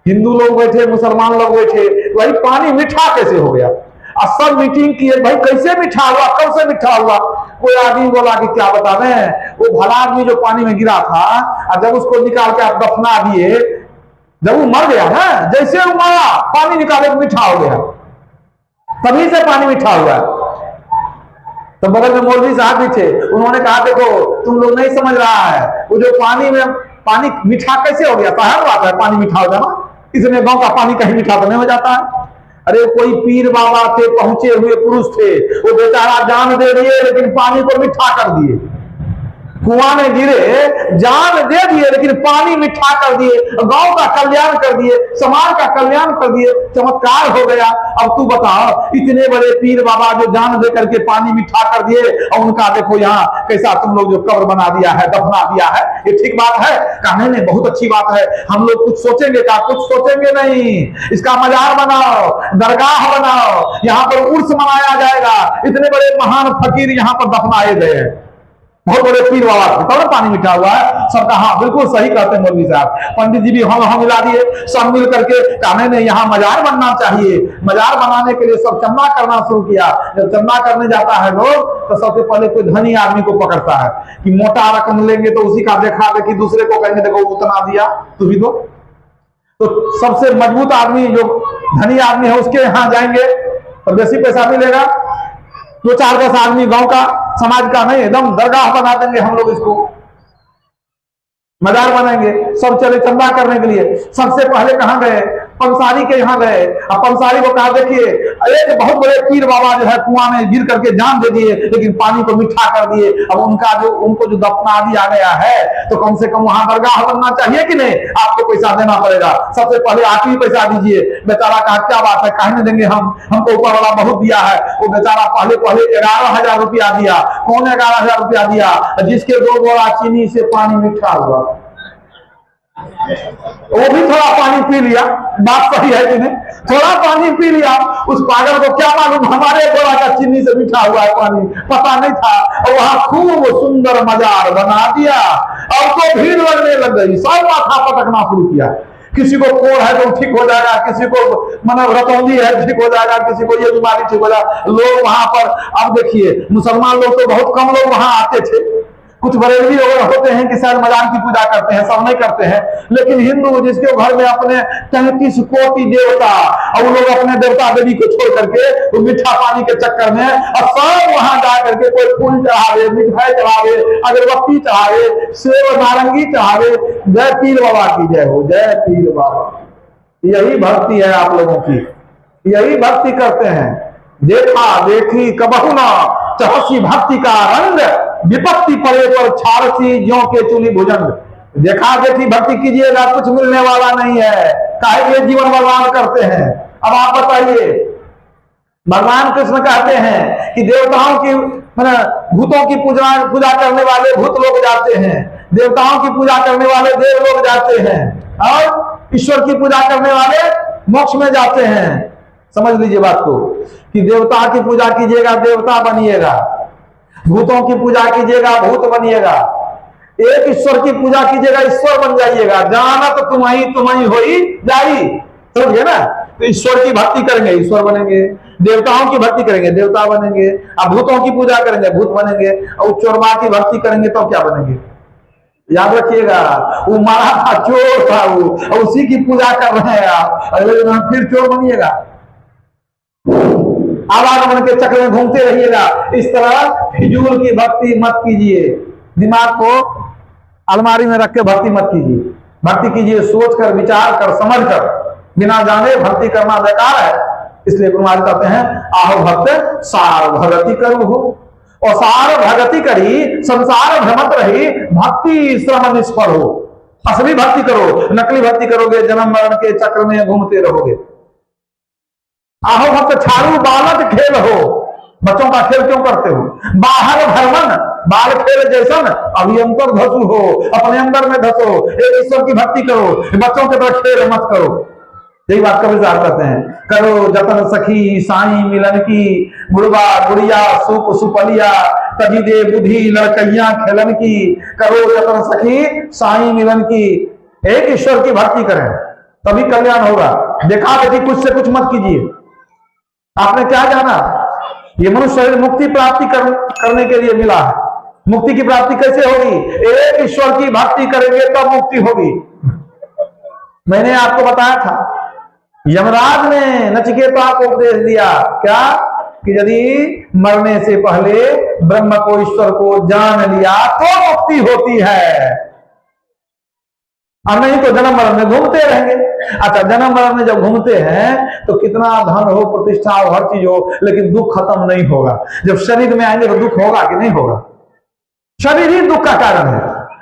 Speaker 1: हिंदू लोग बैठे, मुसलमान लोग बैठे, भाई पानी मीठा कैसे हो गया। और सब मीटिंग किए, भाई कैसे मीठा हुआ, कब से मीठा हुआ। कोई आदमी बोला कि क्या बता दें, वो भला आदमी जो पानी में गिरा था, और जब उसको निकाल के आप दफना दिए, जब वो मर गया ना, जैसे वो मरा पानी निकाले तो मीठा हो गया, तभी से पानी मीठा हुआ। तो बगल में मौलवी साहब भी थे, उन्होंने कहा देखो तुम लोग नहीं समझ रहा है, वो जो पानी में पानी मीठा कैसे हो गया, साहब बात है पानी मीठा हो जाना, इसमें गांव का पानी कहीं मीठा तो नहीं हो जाता है। अरे कोई पीर बाबा थे, पहुंचे हुए पुरुष थे, वो बेचारा जान दे दिए लेकिन पानी को मीठा कर दिए। कुआं में गिरे, जान दे दिए लेकिन पानी मीठा कर दिए, गांव का कल्याण कर दिए, समाज का कल्याण कर दिए, चमत्कार हो गया। अब तू बताओ, इतने बड़े पीर बाबा जो जान दे करके पानी मीठा कर दिए, और उनका देखो यहाँ कैसा तुम लोग जो कब्र बना दिया है, दफना दिया है, ये ठीक बात है? कहा नहीं बहुत अच्छी बात है, हम लोग कुछ सोचेंगे क्या? कुछ सोचेंगे नहीं, इसका मजार बनाओ, दरगाह बनाओ, यहाँ पर उर्स मनाया जाएगा। इतने बड़े महान फकीर यहाँ पर दफनाए गए, बहुत बड़े पीर बाबा थे, तब पानी मीठा हुआ है। सबका हाँ बिल्कुल सही कहते हैं मौलवी साहब। पंडित जी भी हम मिला दिए, सब मिल करके कहने ने यहाँ मजार बनना चाहिए। मजार बनाने के लिए सब चंदा करना शुरू किया। जब चंदा करने जाता है लोग, तो सबसे पहले कोई धनी आदमी को पकड़ता है कि मोटा रकम लेंगे तो उसी का देखा देखी दूसरे को कहेंगे देखो उतना दिया तू भी दो। तो सबसे मजबूत आदमी जो धनी आदमी है उसके यहाँ जाएंगे तो बेसी पैसा मिलेगा। 2-4-10 आदमी गांव का समाज का नहीं, एकदम दरगाह बना देंगे हम लोग, इसको मजार बनाएंगे। सब चले चंदा करने के लिए। सबसे पहले कहां गए? पंसारी के यहाँ गए। अब पंसारी को कहा देखिए एक बहुत बड़े पीर बाबा जो है कुआं में गिर करके जान दे दिए लेकिन पानी को मीठा कर दिए। अब उनको जो दफना दिया गया है तो कम से कम वहां दरगाह बनना चाहिए कि नहीं? आपको पैसा देना पड़ेगा, सबसे पहले आप ही पैसा दीजिए। बेचारा कहा क्या बात है, कहने देंगे हमको ऊपर वाला बहुत दिया है। वो बेचारा पहले 11,000 रुपया दिया। कौन 11,000 रुपया दिया? जिसके 2 बोरा चीनी से पानी मीठा हुआ, वो भी थोड़ा पानी पी लिया। बात सही है कि नहीं? थोड़ा पानी पी लिया। उस पागल को क्या मालूम हमारे बोरा का चीनी से मीठा हुआ है पानी, पता नहीं था। और वहां खूब सुंदर मजार बना दिया। और तो भीड़ लगने लग गई, सब माथा पटकना शुरू किया। किसी को कोढ़ है तो ठीक हो जाएगा, किसी को मतलब रतौंधी है ठीक हो जाएगा, किसी को ये बीमारी ठीक हो जाएगा। लोग वहां पर, अब देखिए मुसलमान लोग तो बहुत कम लोग वहां आते थे, कुछ बरेलवी वगैरह होते हैं कि शायद मजार की पूजा करते हैं, सब नहीं करते हैं। लेकिन हिंदू जिसके घर में अपने 33 कोटि देवता, और लोग अपने देवता देवी को छोड़ करके वो मीठा पानी के चक्कर में और सब वहां जा करके कोई फूल चढ़ावे, मिठाई चढ़ावे, अगरबत्ती चढ़ावे, सेब नारंगी चढ़ावे। जय पीर बाबा की जय हो, जय पीर बाबा। यही भक्ति है आप लोगों की, यही भक्ति करते हैं। देखा देखी कबहु ना चहसी भक्ति का रंग, विपत्ति पड़े पर छारसी ज्यों के चुली भुजंग। देखा देखी भक्ति कीजिएगा, कुछ मिलने वाला नहीं है, काहे के जीवन बर्बाद करते हैं। अब आप बताइए, भगवान कृष्ण कहते हैं कि देवताओं की भूतों की पूजा करने वाले भूत लोग जाते हैं, देवताओं की पूजा करने वाले देव लोग जाते हैं, और ईश्वर की पूजा करने वाले मोक्ष में जाते हैं। समझ लीजिए बात को, कि देवता की पूजा कीजिएगा देवता बनिएगा, भूतों की पूजा कीजिएगा भूत बनिएगा, एक ईश्वर की पूजा कीजिएगा ईश्वर बन जाइएगा। जानत तुम्हारी होई जाई, समझिए ना। तो ईश्वर की भक्ति करेंगे ईश्वर बनेंगे, देवताओं की भक्ति करेंगे देवता बनेंगे, अब भूतों की पूजा करेंगे भूत बनेंगे, और चोरमा की भक्ति करेंगे तो क्या बनेंगे? याद रखिएगा, वो मारा था, चोर था वो, और उसी की पूजा कर रहे हैं आप, अगले दिन फिर चोर बनिएगा, आवागमन के चक्र में घूमते रहिएगा। इस तरह फिजूल की भक्ति मत कीजिए, दिमाग को अलमारी में रख के भक्ति मत कीजिए। भक्ति कीजिए सोच कर, विचार कर, समझ कर, बिना जाने भक्ति करना बेकार है। इसलिए गुरु महाराज कहते हैं, आहो भक्त सार भगति करू हो, और सार भगति करी संसार भ्रमत रही, भक्ति श्रम निष्फल हो। असली भक्ति करो, नकली भक्ति करोगे जन्म मरण के चक्र में घूमते रहोगे। आहो भक्त छारू बालक खेल हो, बच्चों का खेल क्यों करते हो? बाहर भरमन बाल खेल जैसन, अभी अंतर धसु हो, अपने अंदर में धसो, एक ईश्वर की भक्ति करो, बच्चों के तरह खेल मत करो। यही बात कबीर साहब कहते हैं, करो जतन सखी साई मिलन की, बुढ़वा बुढ़िया सुप सुपलिया, तभी दे बुद्धि लड़कैया खेलन की। करो जतन सखी साई मिलन की, एक ईश्वर की भक्ति करें तभी कल्याण होगा। देखा देखी कुछ से कुछ मत कीजिए। आपने क्या जाना, ये मनुष्य शरीर मुक्ति प्राप्ति करने के लिए मिला है। मुक्ति की प्राप्ति कैसे होगी? एक ईश्वर की भक्ति करेंगे तब मुक्ति होगी। मैंने आपको बताया था, यमराज ने नचिकेता को उपदेश दिया क्या, कि यदि मरने से पहले ब्रह्म को ईश्वर को जान लिया तो मुक्ति होती है, और नहीं तो जन्म मरण में घूमते रहेंगे। अच्छा, जन्म मरण में जब घूमते हैं तो कितना धन हो, प्रतिष्ठा हो, हर चीज हो, लेकिन दुख खत्म नहीं होगा। जब शरीर में आएंगे तो दुख होगा कि नहीं होगा? शरीर ही दुख का कारण है।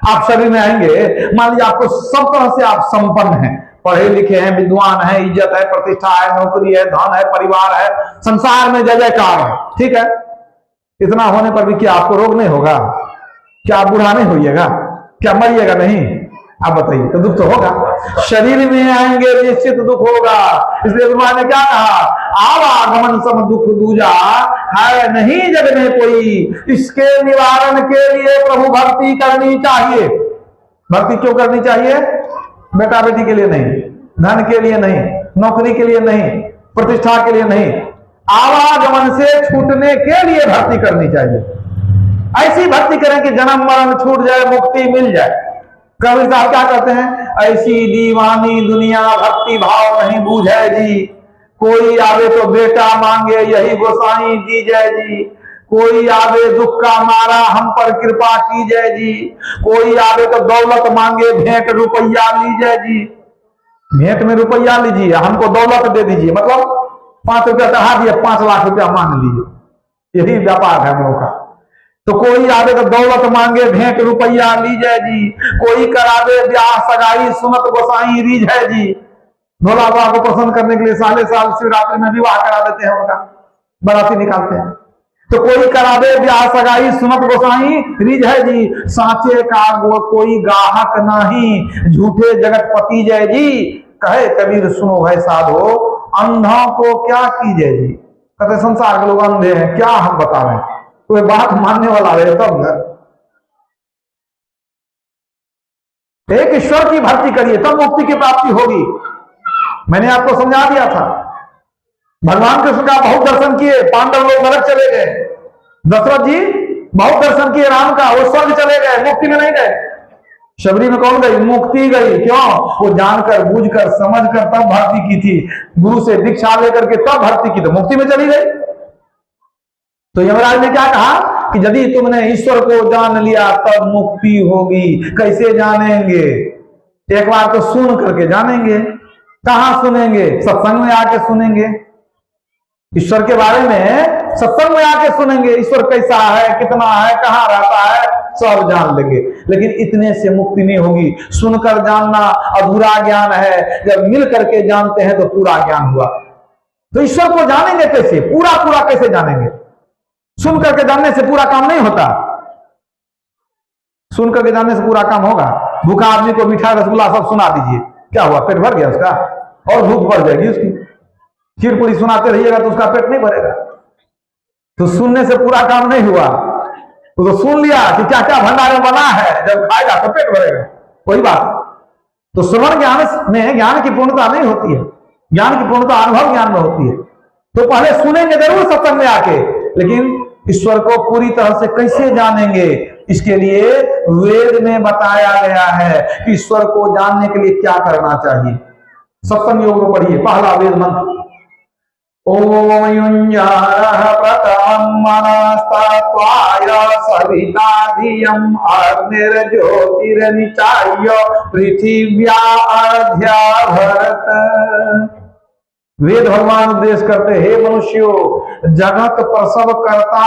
Speaker 1: आप शरीर में आएंगे, मान लीजिए आपको सब तरह से आप संपन्न हैं, पढ़े लिखे हैं, विद्वान है, इज्जत है, प्रतिष्ठा है, नौकरी है, धन है, परिवार है, संसार में जय जयकार है, ठीक है। इतना होने पर भी क्या आपको रोग नहीं होगा? क्या आप बूढ़ा नहीं होइएगा? क्या मरिएगा नहीं? आप बताइए, तो दुख तो होगा। शरीर में आएंगे निश्चित दुख होगा। इसलिए भगवान ने क्या कहा, आवागमन सम दुख दूजा, है नहीं जग में कोई, इसके निवारण के लिए प्रभु भक्ति करनी चाहिए। भक्ति क्यों करनी चाहिए? बेटा बेटी के लिए नहीं, धन के लिए नहीं, नौकरी के लिए नहीं, प्रतिष्ठा के लिए नहीं, आवागमन से छूटने के लिए भक्ति करनी चाहिए। ऐसी भक्ति करें कि जन्म मरण छूट जाए, मुक्ति मिल जाए। कबीर साहब क्या कहते हैं, ऐसी दीवानी दुनिया भक्ति भाव नहीं बूझे जी, कोई आवे तो बेटा मांगे यही गोसाई दीजय जी, कोई आवे दुख का मारा हम पर कृपा कीजय जी, कोई आवे तो दौलत मांगे भेंट रुपया लीजय जी। भेंट में रुपया लीजिए, हमको दौलत दे दीजिए, मतलब 5 रुपया चढ़ा दिए, 5 लाख रुपया मांग लीजिए, यही व्यापार है हम लोग का। तो कोई आवे तो दौलत मांगे भेंट रुपया लीजय जी, कोई करावे ब्याह सगाई सुनत गोसाई रीजय जी। भोला बाबा को प्रसन्न करने के लिए साले साल शिवरात्रि में विवाह करा देते हैं, उनका बराती निकालते हैं। तो कोई करावे ब्याह सगाई सुनत गोसाई रीजय जी, साचे का कोई गाहक नहीं, झूठे जगतपति जय जी। कहे कबीर सुनो भाई साधो, अंधों को क्या कीजय जी। कहते संसार के लोग अंधे हैं, क्या हम बता रहे हैं, कोई बात मानने वाला रहे तब न। एक ईश्वर की भक्ति करिए तब मुक्ति की प्राप्ति होगी। मैंने आपको समझा दिया था, भगवान कृष्ण का बहुत दर्शन किए, पांडव लोग नरक चले गए, दशरथ जी बहुत दर्शन किए राम का, वो स्वर्ग चले गए, मुक्ति में नहीं गए। शबरी में कौन गई? मुक्ति गई। क्यों? वो जानकर बूझकर समझकर तब भक्ति की थी, गुरु से दीक्षा लेकर के तब भक्ति की, तो मुक्ति में चली गई। तो यमराज ने क्या कहा कि यदि तुमने ईश्वर को जान लिया तब मुक्ति होगी। कैसे जानेंगे? एक बार तो सुन करके जानेंगे, कहां सुनेंगे? सत्संग में आके सुनेंगे। ईश्वर के बारे में सत्संग में आके सुनेंगे, ईश्वर कैसा है, कितना है, कहां रहता है, सब जान लेंगे। लेकिन इतने से मुक्ति नहीं होगी। सुनकर जानना अधूरा ज्ञान है, जब मिल करके जानते हैं तो पूरा ज्ञान हुआ। तो ईश्वर को जानेंगे कैसे? पूरा पूरा कैसे जानेंगे? सुन करके जानने से पूरा काम नहीं होता। सुन करके जानने से पूरा काम होगा? भूखा आदमी को मीठा रसगुल्ला सब सुना दीजिए, क्या हुआ? पेट भर गया उसका? और भूख बढ़ जाएगी उसकी। खीर पूरी सुनाते रहिएगा तो उसका पेट नहीं भरेगा। तो सुनने से पूरा काम नहीं हुआ। तो सुन लिया कि क्या क्या भंडार में बना है, जब खाएगा तो पेट भरेगा, वही बात। तो श्रवण ज्ञान में ज्ञान की पूर्णता नहीं होती है, ज्ञान की पूर्णता अनुभव ज्ञान में होती है। तो पहले सुनेंगे जरूर सत्संग में आके, लेकिन ईश्वर को पूरी तरह से कैसे जानेंगे? इसके लिए वेद में बताया गया है कि ईश्वर को जानने के लिए क्या करना चाहिए। सत्संग योग को पढ़िए, पहला वेद मंत्र, ओम युञ्जारः प्रथमं मनस्तत्वाय सविता धियं अग्निर्ज्योतिर्निचाय्य पृथिव्या अध्याभरत। वेद भगवान उपदेश करते, हे मनुष्यों, जगत प्रसव करता,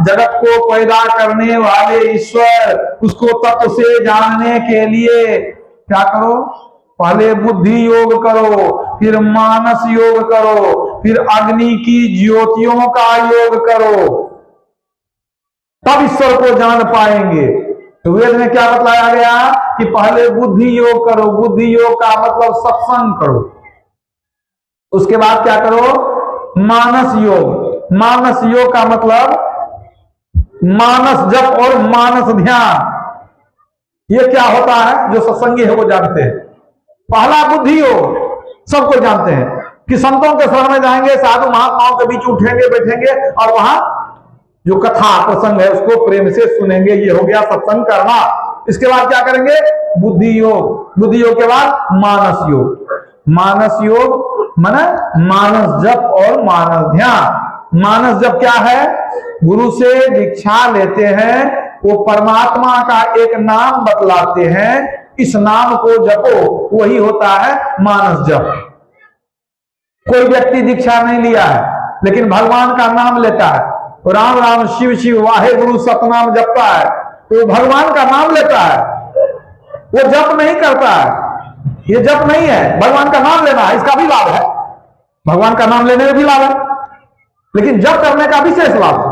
Speaker 1: जगत को पैदा करने वाले ईश्वर, उसको तत्व से जानने के लिए क्या करो? पहले बुद्धि योग करो, फिर मानस योग करो, फिर अग्नि की ज्योतियों का योग करो, तब ईश्वर को जान पाएंगे। तो वेद में क्या बतलाया गया कि पहले बुद्धि योग करो। बुद्धि योग का मतलब सत्संग करो। उसके बाद क्या करो? मानस योग। मानस योग का मतलब मानस जप और मानस ध्यान। ये क्या होता है? जो सत्संगी है वो जानते हैं। पहला बुद्धि योग, सबको जानते हैं कि संतों के शरण में जाएंगे, साधु महात्माओं के बीच उठेंगे बैठेंगे और वहां जो कथा प्रसंग है उसको प्रेम से सुनेंगे। ये हो गया सत्संग करना। इसके बाद क्या करेंगे? बुद्धि योग। बुद्धि योग के बाद मानस योग। मानस योग माने मानस जप और मानस ध्यान। मानस जप क्या है? गुरु से दीक्षा लेते हैं, वो परमात्मा का एक नाम बतलाते हैं, इस नाम को जपो, वही होता है मानस जप। कोई व्यक्ति दीक्षा नहीं लिया है लेकिन भगवान का नाम लेता है, तो राम राम शिव शिव वाहे गुरु सतनाम जपता है, तो भगवान का नाम लेता है, वो जप नहीं करता है। ये जप नहीं है, भगवान का नाम लेना है, इसका भी लाभ है। भगवान का नाम लेने में भी लाभ है, लेकिन जप करने का विशेष लाभ है।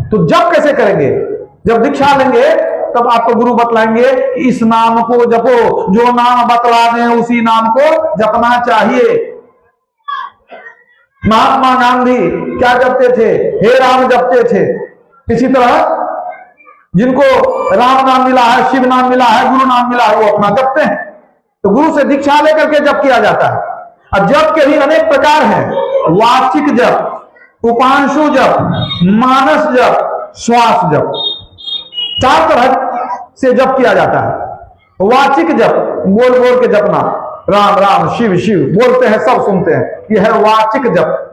Speaker 1: तो जप कैसे करेंगे? जब दीक्षा लेंगे तब आपको गुरु बतलाएंगे इस नाम को जपो, जो नाम बतला दें उसी नाम को जपना चाहिए। महात्मा गांधी क्या जपते थे? हे राम जपते थे। इसी तरह जिनको राम नाम मिला है, शिव नाम मिला है, गुरु नाम मिला है, वो अपना जपते हैं। तो गुरु से दीक्षा लेकर के जप किया जाता है। और जप के भी अनेक प्रकार हैं, वाचिक जप, उपांशु जप, मानस जप, श्वास जप, 4 तरह से जप किया जाता है। वाचिक जप, बोल बोल के जपना, राम राम शिव शिव बोलते हैं, सब सुनते हैं, यह है वाचिक जप।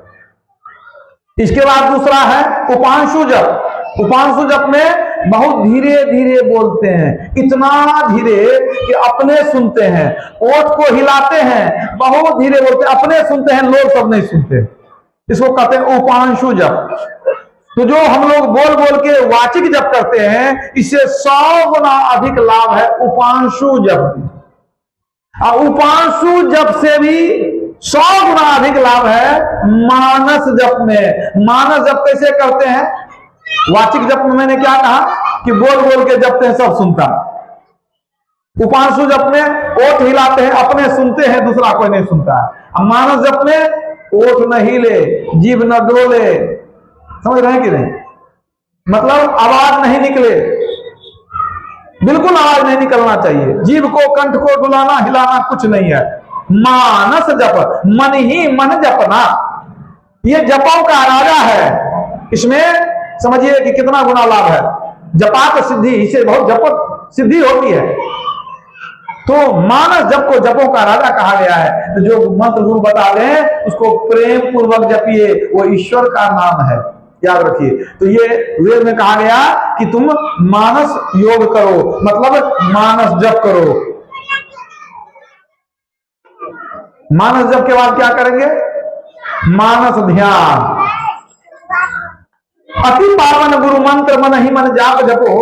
Speaker 1: इसके बाद दूसरा है उपांशु जप। उपांशु जप में बहुत धीरे धीरे बोलते हैं, इतना धीरे कि अपने सुनते हैं, ओठ को हिलाते हैं, बहुत धीरे बोलते हैं, अपने सुनते हैं, लोग सब नहीं सुनते। इसको कहते हैं उपांशु जप। तो जो हम लोग बोल बोल के वाचिक जप करते हैं, इससे 100 गुना अधिक लाभ है उपांशु जप। और उपांशु जप से भी 100 गुना अधिक लाभ है मानस जप में। मानस जप कैसे करते हैं? वाचिक जप में मैंने क्या कहा कि बोल बोल के जपते हैं, सब सुनता। उपांशु जप में ओठ हिलाते हैं, अपने सुनते हैं, दूसरा कोई नहीं सुनता है। मानस जप में ओठ न हिले, जीभ न डोले, समझ रहे हैं कि नहीं? मतलब आवाज नहीं निकले, बिल्कुल आवाज नहीं निकलना चाहिए, जीभ को कंठ को डुलाना हिलाना कुछ नहीं है। मानस जप, मन ही मन जपना, ये जपों का राजा है। इसमें समझिए कि कितना गुना लाभ है। जपात सिद्धि, इसे बहुत जप सिद्धि होती है। तो मानस जप को जपों का राजा कहा गया है। तो जो मंत्र गुरु बता दें उसको प्रेम पूर्वक जपिए, वो ईश्वर का नाम है, याद रखिए। तो ये वेद में कहा गया कि तुम मानस योग करो, मतलब मानस जप करो। मानस जप के बाद क्या करेंगे? मानस ध्यान। अति पावन गुरु मंत्र मन ही मन जाप जपो,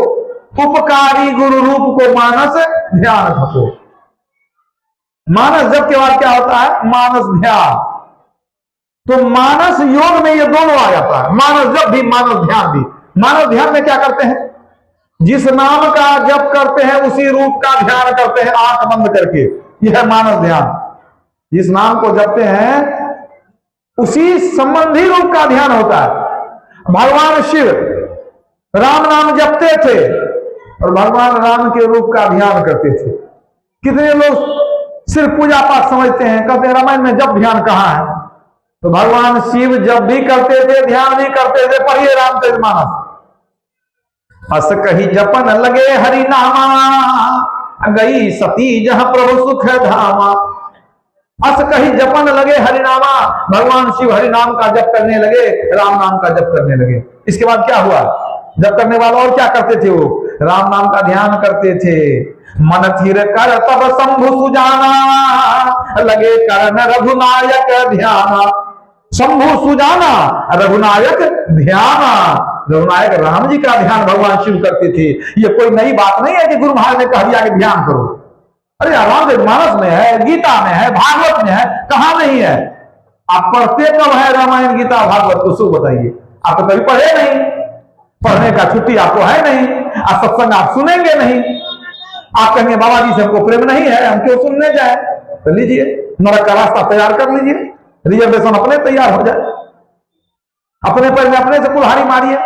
Speaker 1: उपकारी गुरु रूप को मानस ध्यान जपो। मानस जप के बाद क्या होता है? मानस ध्यान। तो मानस योग में ये दोनों आ जाता है, मानस जप भी मानस ध्यान भी। मानस ध्यान में क्या करते हैं? जिस नाम का जप करते हैं उसी रूप का ध्यान करते हैं आंख बंद करके, यह है मानस ध्यान। जिस नाम को जपते हैं उसी संबंधी रूप का ध्यान होता है। भगवान शिव राम नाम जपते थे और भगवान राम के रूप का ध्यान करते थे। कितने लोग सिर्फ पूजा पाठ समझते हैं, कहते हैं रामायण में जप ध्यान कहां है? तो भगवान शिव जप भी करते थे, ध्यान भी करते थे। पढ़िए रामचरितमानस। अस कही जपन लगे हरि नामा, गई सती जहां प्रभु सुख धामा। अस कही जपन लगे हरिनामा, भगवान शिव हरि नाम का जप करने लगे, राम नाम का जप करने लगे। इसके बाद क्या हुआ? जप करने वाला और क्या करते थे? वो राम नाम का ध्यान करते थे। मन थिर कर तब शंभु सुजाना, लगे करन रघुनायक ध्याना। शंभु सुजाना, रघुनायक ध्याना। रघुनायक राम जी का ध्यान भगवान शिव करते थे। ये कोई नई बात नहीं है कि गुरु महाराज ने कह दिया कि ध्यान करो। अरे रामचरितमानस में है, गीता में है, भागवत में है, कहां नहीं है? आप पढ़ते कब है रामायण गीता भागवत को? सो बताइए। आप तो कभी पढ़े नहीं, पढ़ने का छुट्टी आपको है नहीं, आप सत्संग आप सुनेंगे नहीं। आप कहेंगे बाबा जी से हमको प्रेम नहीं है, हम क्यों सुनने जाए? तो लीजिए नरक का रास्ता तैयार कर लीजिए, रिजर्वेशन अपने तैयार हो जाए, अपने पैर में अपने से कुल्हाड़ी मारिए।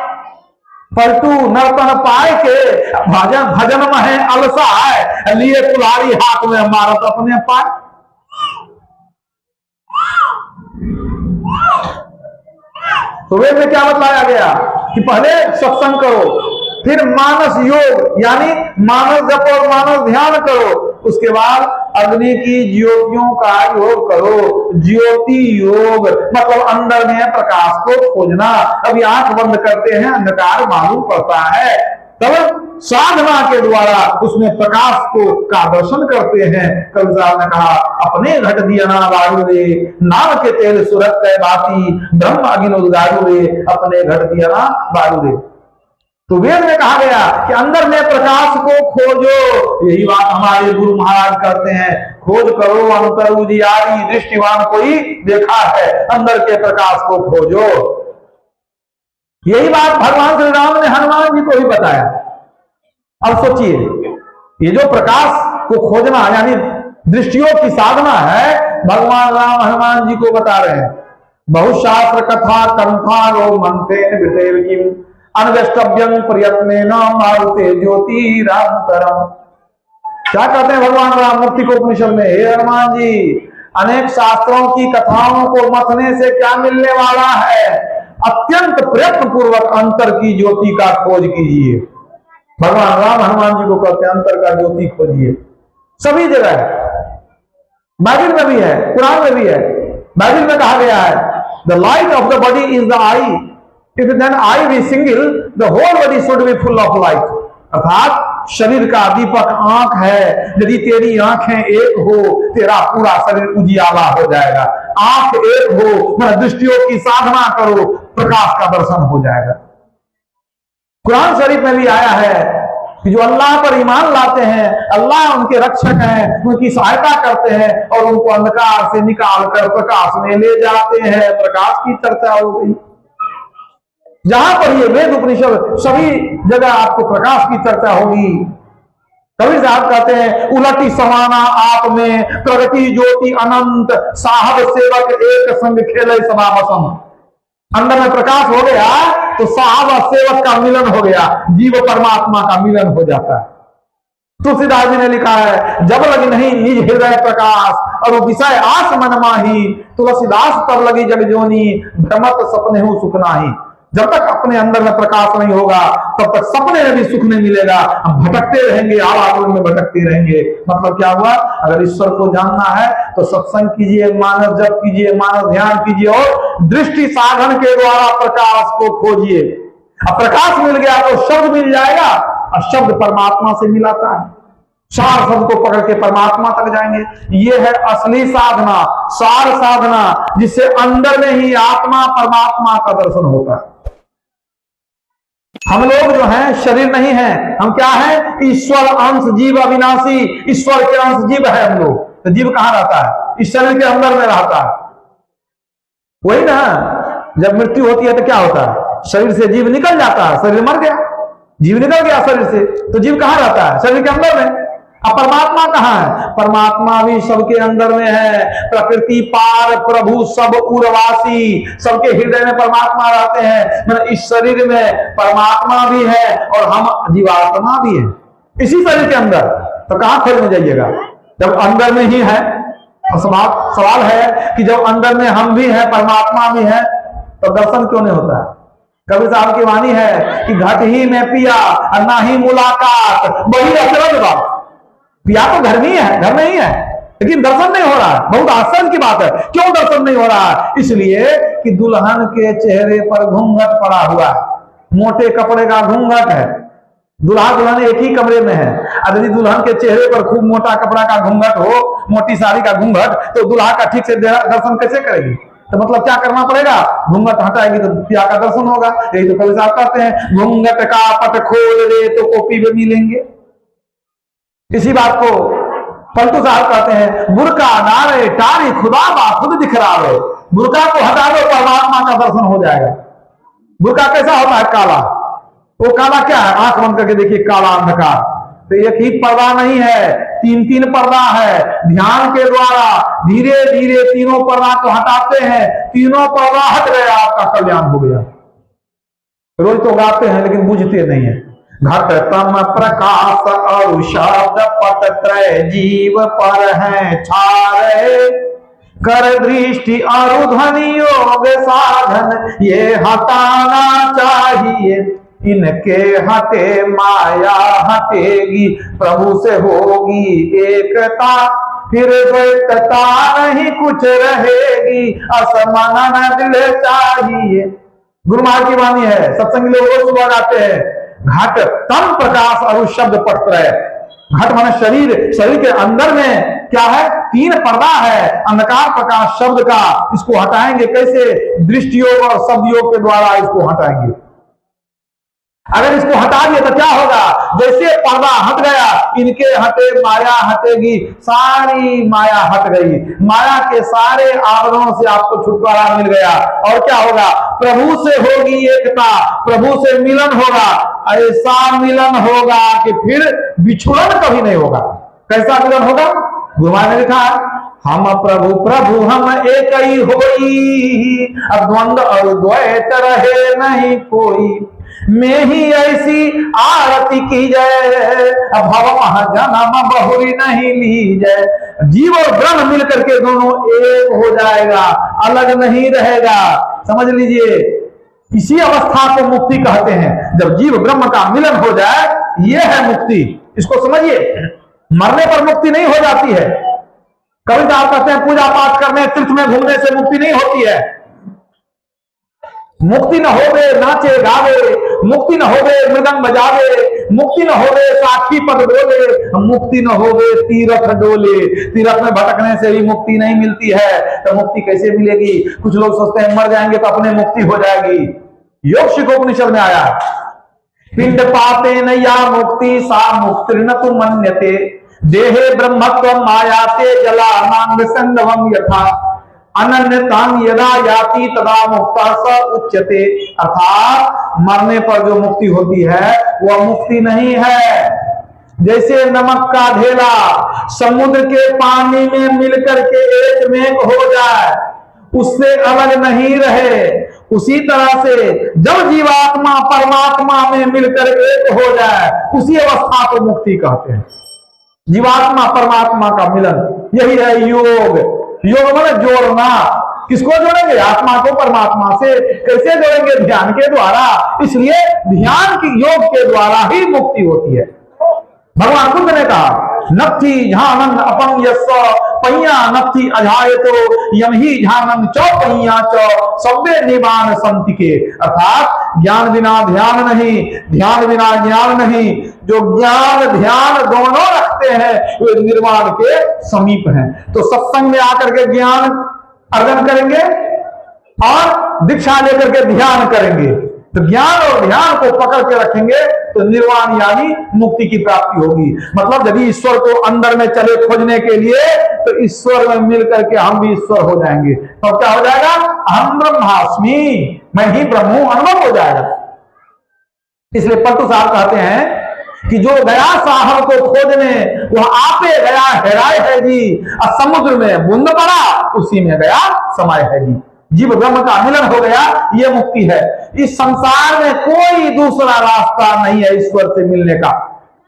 Speaker 1: पलटू नर्तन पाए के भजन भजन में है अलसा है, लिए कुल्हाड़ी हाथ में मारत अपने पाए। तो वेद में क्या बतलाया गया कि पहले सत्संग करो, फिर मानस योग यानी मानस जप और मानस ध्यान करो, उसके बाद अग्नि की ज्योतियों का योग करो। ज्योति योग मतलब अंदर में प्रकाश को खोजना। अभी आंख बंद करते हैं, अंधकार मालूम पड़ता है, तब साधना के द्वारा उसमें प्रकाश को का दर्शन करते हैं। कवि साहब ने कहा अपने घट दिया ना बारू रे, नाम के तेल सुरत है बाती, ब्रह्म अग्नि उद्गारू रे, अपने घट दिया ना बारू रे। तो वेद में कहा गया कि अंदर में प्रकाश को खोजो। यही बात हमारे गुरु महाराज करते हैं, खोज करो अंतर उजियारी, दृष्टिवान कोई देखा है, अंदर के प्रकाश को खोजो। यही बात भगवान श्री राम ने हनुमान जी को भी बताया। अब सोचिए, ये जो प्रकाश को खोजना यानी दृष्टियों की साधना है, भगवान राम हनुमान जी को बता रहे हैं। बहुशास्त्र कथा कंथारो मंथे अनवेष्टव्यं प्रयत्नेन मारुते ज्योति रामतरम। क्या कहते हैं भगवान राम मुक्ति को उपनिषद में? हे हनुमान जी, अनेक शास्त्रों की कथाओं को मथने से क्या मिलने वाला है? अत्यंत प्रयत्न पूर्वक अंतर की ज्योति का खोज कीजिए। भगवान राम हनुमान जी को कहते हैं अंतर का ज्योति खोजिए। सभी जगह है, बाइबल में भी है, कुरान में भी है। बाइबल में कहा गया है the light of the body is the I, if then eye be single, the whole body should be full of light। अर्थात शरीर का दीपक आंख है, यदि तेरी आंखें एक हो तेरा पूरा शरीर उजियाला हो जाएगा। आंख एक हो, मैं दृष्टियों की साधना करो, प्रकाश का दर्शन हो जाएगा। कुरान शरीफ में भी आया है कि जो अल्लाह पर ईमान लाते हैं, अल्लाह उनके रक्षक हैं, उनकी सहायता करते हैं और उनको अंधकार से निकाल कर प्रकाश में ले जाते हैं। प्रकाश की चर्चा हो गई। जहां पर ये वेद उपनिषद सभी जगह आपको प्रकाश की चर्चा होगी। कवि साहब कहते हैं उलटी समाना आप में प्रगति ज्योति अनंत, साहब सेवक एक संग खेले सदा बसंत। अंदर में प्रकाश हो गया तो साहब और सेवक का मिलन हो गया, जीव परमात्मा का मिलन हो जाता है। तुलसीदास जी ने लिखा है जब लगी नहीं निज हृदय प्रकाश और विषय आस मन माही, तुलसीदास तब लगी जग जोनी भ्रमत सपने हूं सुख नाही। जब तक अपने अंदर में प्रकाश नहीं होगा तब तक सपने में भी सुख नहीं मिलेगा। हम भटकते रहेंगे, आवागमन में भटकते रहेंगे। मतलब क्या हुआ? अगर ईश्वर को जानना है तो सत्संग कीजिए, मानस जप कीजिए, मानस ध्यान कीजिए और दृष्टि साधन के द्वारा प्रकाश को खोजिए। अब प्रकाश मिल गया तो शब्द मिल जाएगा और शब्द परमात्मा से मिलाता है। सार शब्द को पकड़ के परमात्मा तक जाएंगे। ये है असली साधना, सार साधना, जिससे अंदर में ही आत्मा परमात्मा का दर्शन होता है। हम लोग जो हैं शरीर नहीं है, हम क्या है? ईश्वर अंश जीव अविनाशी, ईश्वर के अंश जीव है हम लोग। तो जीव कहां रहता है? इस शरीर के अंदर में रहता है। वही ना, जब मृत्यु होती है तो क्या होता है? शरीर से जीव निकल जाता है, शरीर मर गया, जीव निकल गया शरीर से, तो जीव कहां रहता है? शरीर के अंदर में। अब परमात्मा कहां है? परमात्मा भी सबके अंदर में है। प्रकृति पार प्रभु सब उर्वासी, सबके हृदय में परमात्मा रहते हैं। मतलब इस शरीर में परमात्मा भी है और हम जीवात्मा भी है इसी शरीर के अंदर। तो कहां खोजने जाइएगा जब अंदर में ही है? सवाल है कि जब अंदर में हम भी है, परमात्मा भी है, तो दर्शन क्यों नहीं होता है? कबीर साहब की वाणी है कि घट ही में पिया और ना ही मुलाकात, वही अचरज बात। पिया तो घर में ही है, घर में ही है, लेकिन दर्शन नहीं हो रहा है। बहुत आश्चर्य की बात है। क्यों दर्शन नहीं हो रहा है? इसलिए कि दुल्हन के चेहरे पर घूंघट पड़ा हुआ है, मोटे कपड़े का घूंघट है। दुल्हा दुल्हन एक ही कमरे में है। यदि दुल्हन के चेहरे पर खूब मोटा कपड़ा का घूंघट हो, मोटी साड़ी का घूंघट, तो दुल्हा का ठीक से दर्शन कैसे करेगी? तो मतलब क्या करना पड़ेगा? घूंघट हटाएगी तो पिया का दर्शन होगा। यही तो कवि साहब कहते हैं, घूंघट का पट खोल दे तो कॉपी में मिलेंगे। इसी बात को पलटू साहब कहते हैं, बुरका नारे टारी खुदा बा खुद दिखरावे। बुरका को हटा दो, परमात्मा का दर्शन हो जाएगा। बुरका कैसा होता है? काला। वो काला क्या है? आंख बंद करके देखिए, काला अंधकार। तो एक ही पर्दा नहीं है, तीन तीन पर्दा है। ध्यान के द्वारा धीरे धीरे तीनों पर्दा को हटाते हैं, तीनों पर्दा हट गए, आपका कल्याण हो गया। रोज तो गाते हैं लेकिन बुझते नहीं है। घट तम प्रकाश और शब्द पट त्रय जीव पर है छारे, कर दृष्टि और ध्वनि योग साधन ये हटाना चाहिए। इनके हटे माया हटेगी, प्रभु से होगी एकता, फिर द्वैतता नहीं कुछ रहेगी, असमान दिल चाहिए। गुरु महाराज की वाणी है, सत्संग लोग रोज सुबह गाते हैं, घट तम प्रकाश और शब्द पटत्रय। घट माने शरीर, शरीर के अंदर में क्या है? तीन पर्दा है, अंधकार प्रकाश शब्द का। इसको हटाएंगे कैसे? दृष्टि योग और शब्द योग के द्वारा इसको हटाएंगे। अगर इसको हटा दिया तो क्या होगा? जैसे पर्दा हट गया, इनके हटे माया हटेगी, सारी माया हट गई। माया के सारे आवरणों से आपको छुटकारा मिल गया। और क्या होगा? प्रभु से होगी एकता, प्रभु से मिलन होगा। ऐसा मिलन होगा कि फिर बिछुड़न कभी नहीं होगा। कैसा मिलन होगा? गुरु महाराज ने लिखा है, हम प्रभु प्रभु हम एक ही होई, अब द्वंद्व और द्वैत रहे नहीं कोई। में ही ऐसी आरती की जाए, अब भव महाजन्म बहुरी नहीं ली जाए। जीव और ब्रह्म मिलकर के दोनों एक हो जाएगा, अलग नहीं रहेगा। समझ लीजिए, इसी अवस्था को मुक्ति कहते हैं। जब जीव ब्रह्म का मिलन हो जाए, यह है मुक्ति। इसको समझिए, मरने पर मुक्ति नहीं हो जाती है। कवि साहब कहते हैं, पूजा पाठ करने तीर्थ में घूमने से मुक्ति नहीं होती है। मुक्ति न होवे नाचे गावे, मुक्ति न होवे मृदंग बजावे, मुक्ति न होवे साक्षी पद डोले, मुक्ति न होवे तीरथ डोले। तीरथ में भटकने से भी मुक्ति नहीं मिलती है, तो मुक्ति कैसे मिलेगी? कुछ लोग सोचते हैं मर जाएंगे तो अपने मुक्ति हो जाएगी। योग शिखोपनिषद में आया, पिंड पाते न या मुक्ति सा मुक्तिर्न तु मन्यते, देहे ब्रह्मत्व मायाते जला मांग संगवम यथा, अनन्यतां यदा याति तदा मुक्ता स उच्यते। अर्थात मरने पर जो मुक्ति होती है वह मुक्ति नहीं है। जैसे नमक का ढेला समुद्र के पानी में मिलकर के एक में हो जाए, उससे अलग नहीं रहे, उसी तरह से जब जीवात्मा परमात्मा में मिलकर एक हो जाए, उसी अवस्था को मुक्ति कहते हैं। जीवात्मा परमात्मा का मिलन, यही है योग। योग मतलब जोड़ना। किसको जोड़ेंगे? आत्मा को परमात्मा से। कैसे जोड़ेंगे? ध्यान के द्वारा। इसलिए ध्यान की योग के द्वारा ही मुक्ति होती है। भगवान बुद्ध ने कहा नत्थी झानन अपंग यस्व पहिया नत्थी अजाय तो यम ही झानन चौपहिया चौ सब्बे निवान संति के। अर्थात ज्ञान बिना ध्यान नहीं, ध्यान बिना ज्ञान नहीं। जो ज्ञान ध्यान दोनों रखते हैं वे निर्वाण के समीप हैं। तो सत्संग में आकर के ज्ञान अर्जन करेंगे और दीक्षा लेकर के ध्यान करेंगे, तो ज्ञान और ध्यान को पकड़ के रखेंगे तो निर्वाण यानी मुक्ति की प्राप्ति होगी। मतलब यदि ईश्वर को अंदर में चले खोजने के लिए तो ईश्वर में मिल करके हम भी ईश्वर हो जाएंगे। तो क्या हो जाएगा? अहम ब्रह्मास्मि, मैं ही ब्रह्म हूं, अनुभव हो जाएगा। इसलिए पलटू साहब कहते हैं कि जो गया साहब को खोजने वह आपे गया हेराय है जी, और समुद्र में बूंद पड़ा उसी में गया समय है जी। जीव ब्रह्म का मिलन हो गया, ये मुक्ति है। इस संसार में कोई दूसरा रास्ता नहीं है ईश्वर से मिलने का,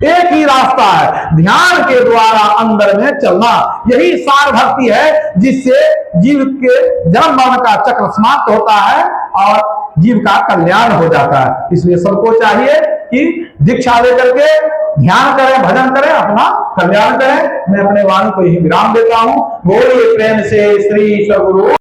Speaker 1: एक ही रास्ता है, ध्यान के द्वारा अंदर में चलना। यही सार भक्ति है जिससे जीव के जन्म मरण का चक्र समाप्त होता है और जीव का कल्याण हो जाता है। इसलिए सबको चाहिए कि दीक्षा लेकर के ध्यान करें, भजन करें, अपना कल्याण करें। मैं अपने वाणी को यही विराम देता हूं। बोलिए प्रेम से श्री सद्गुरु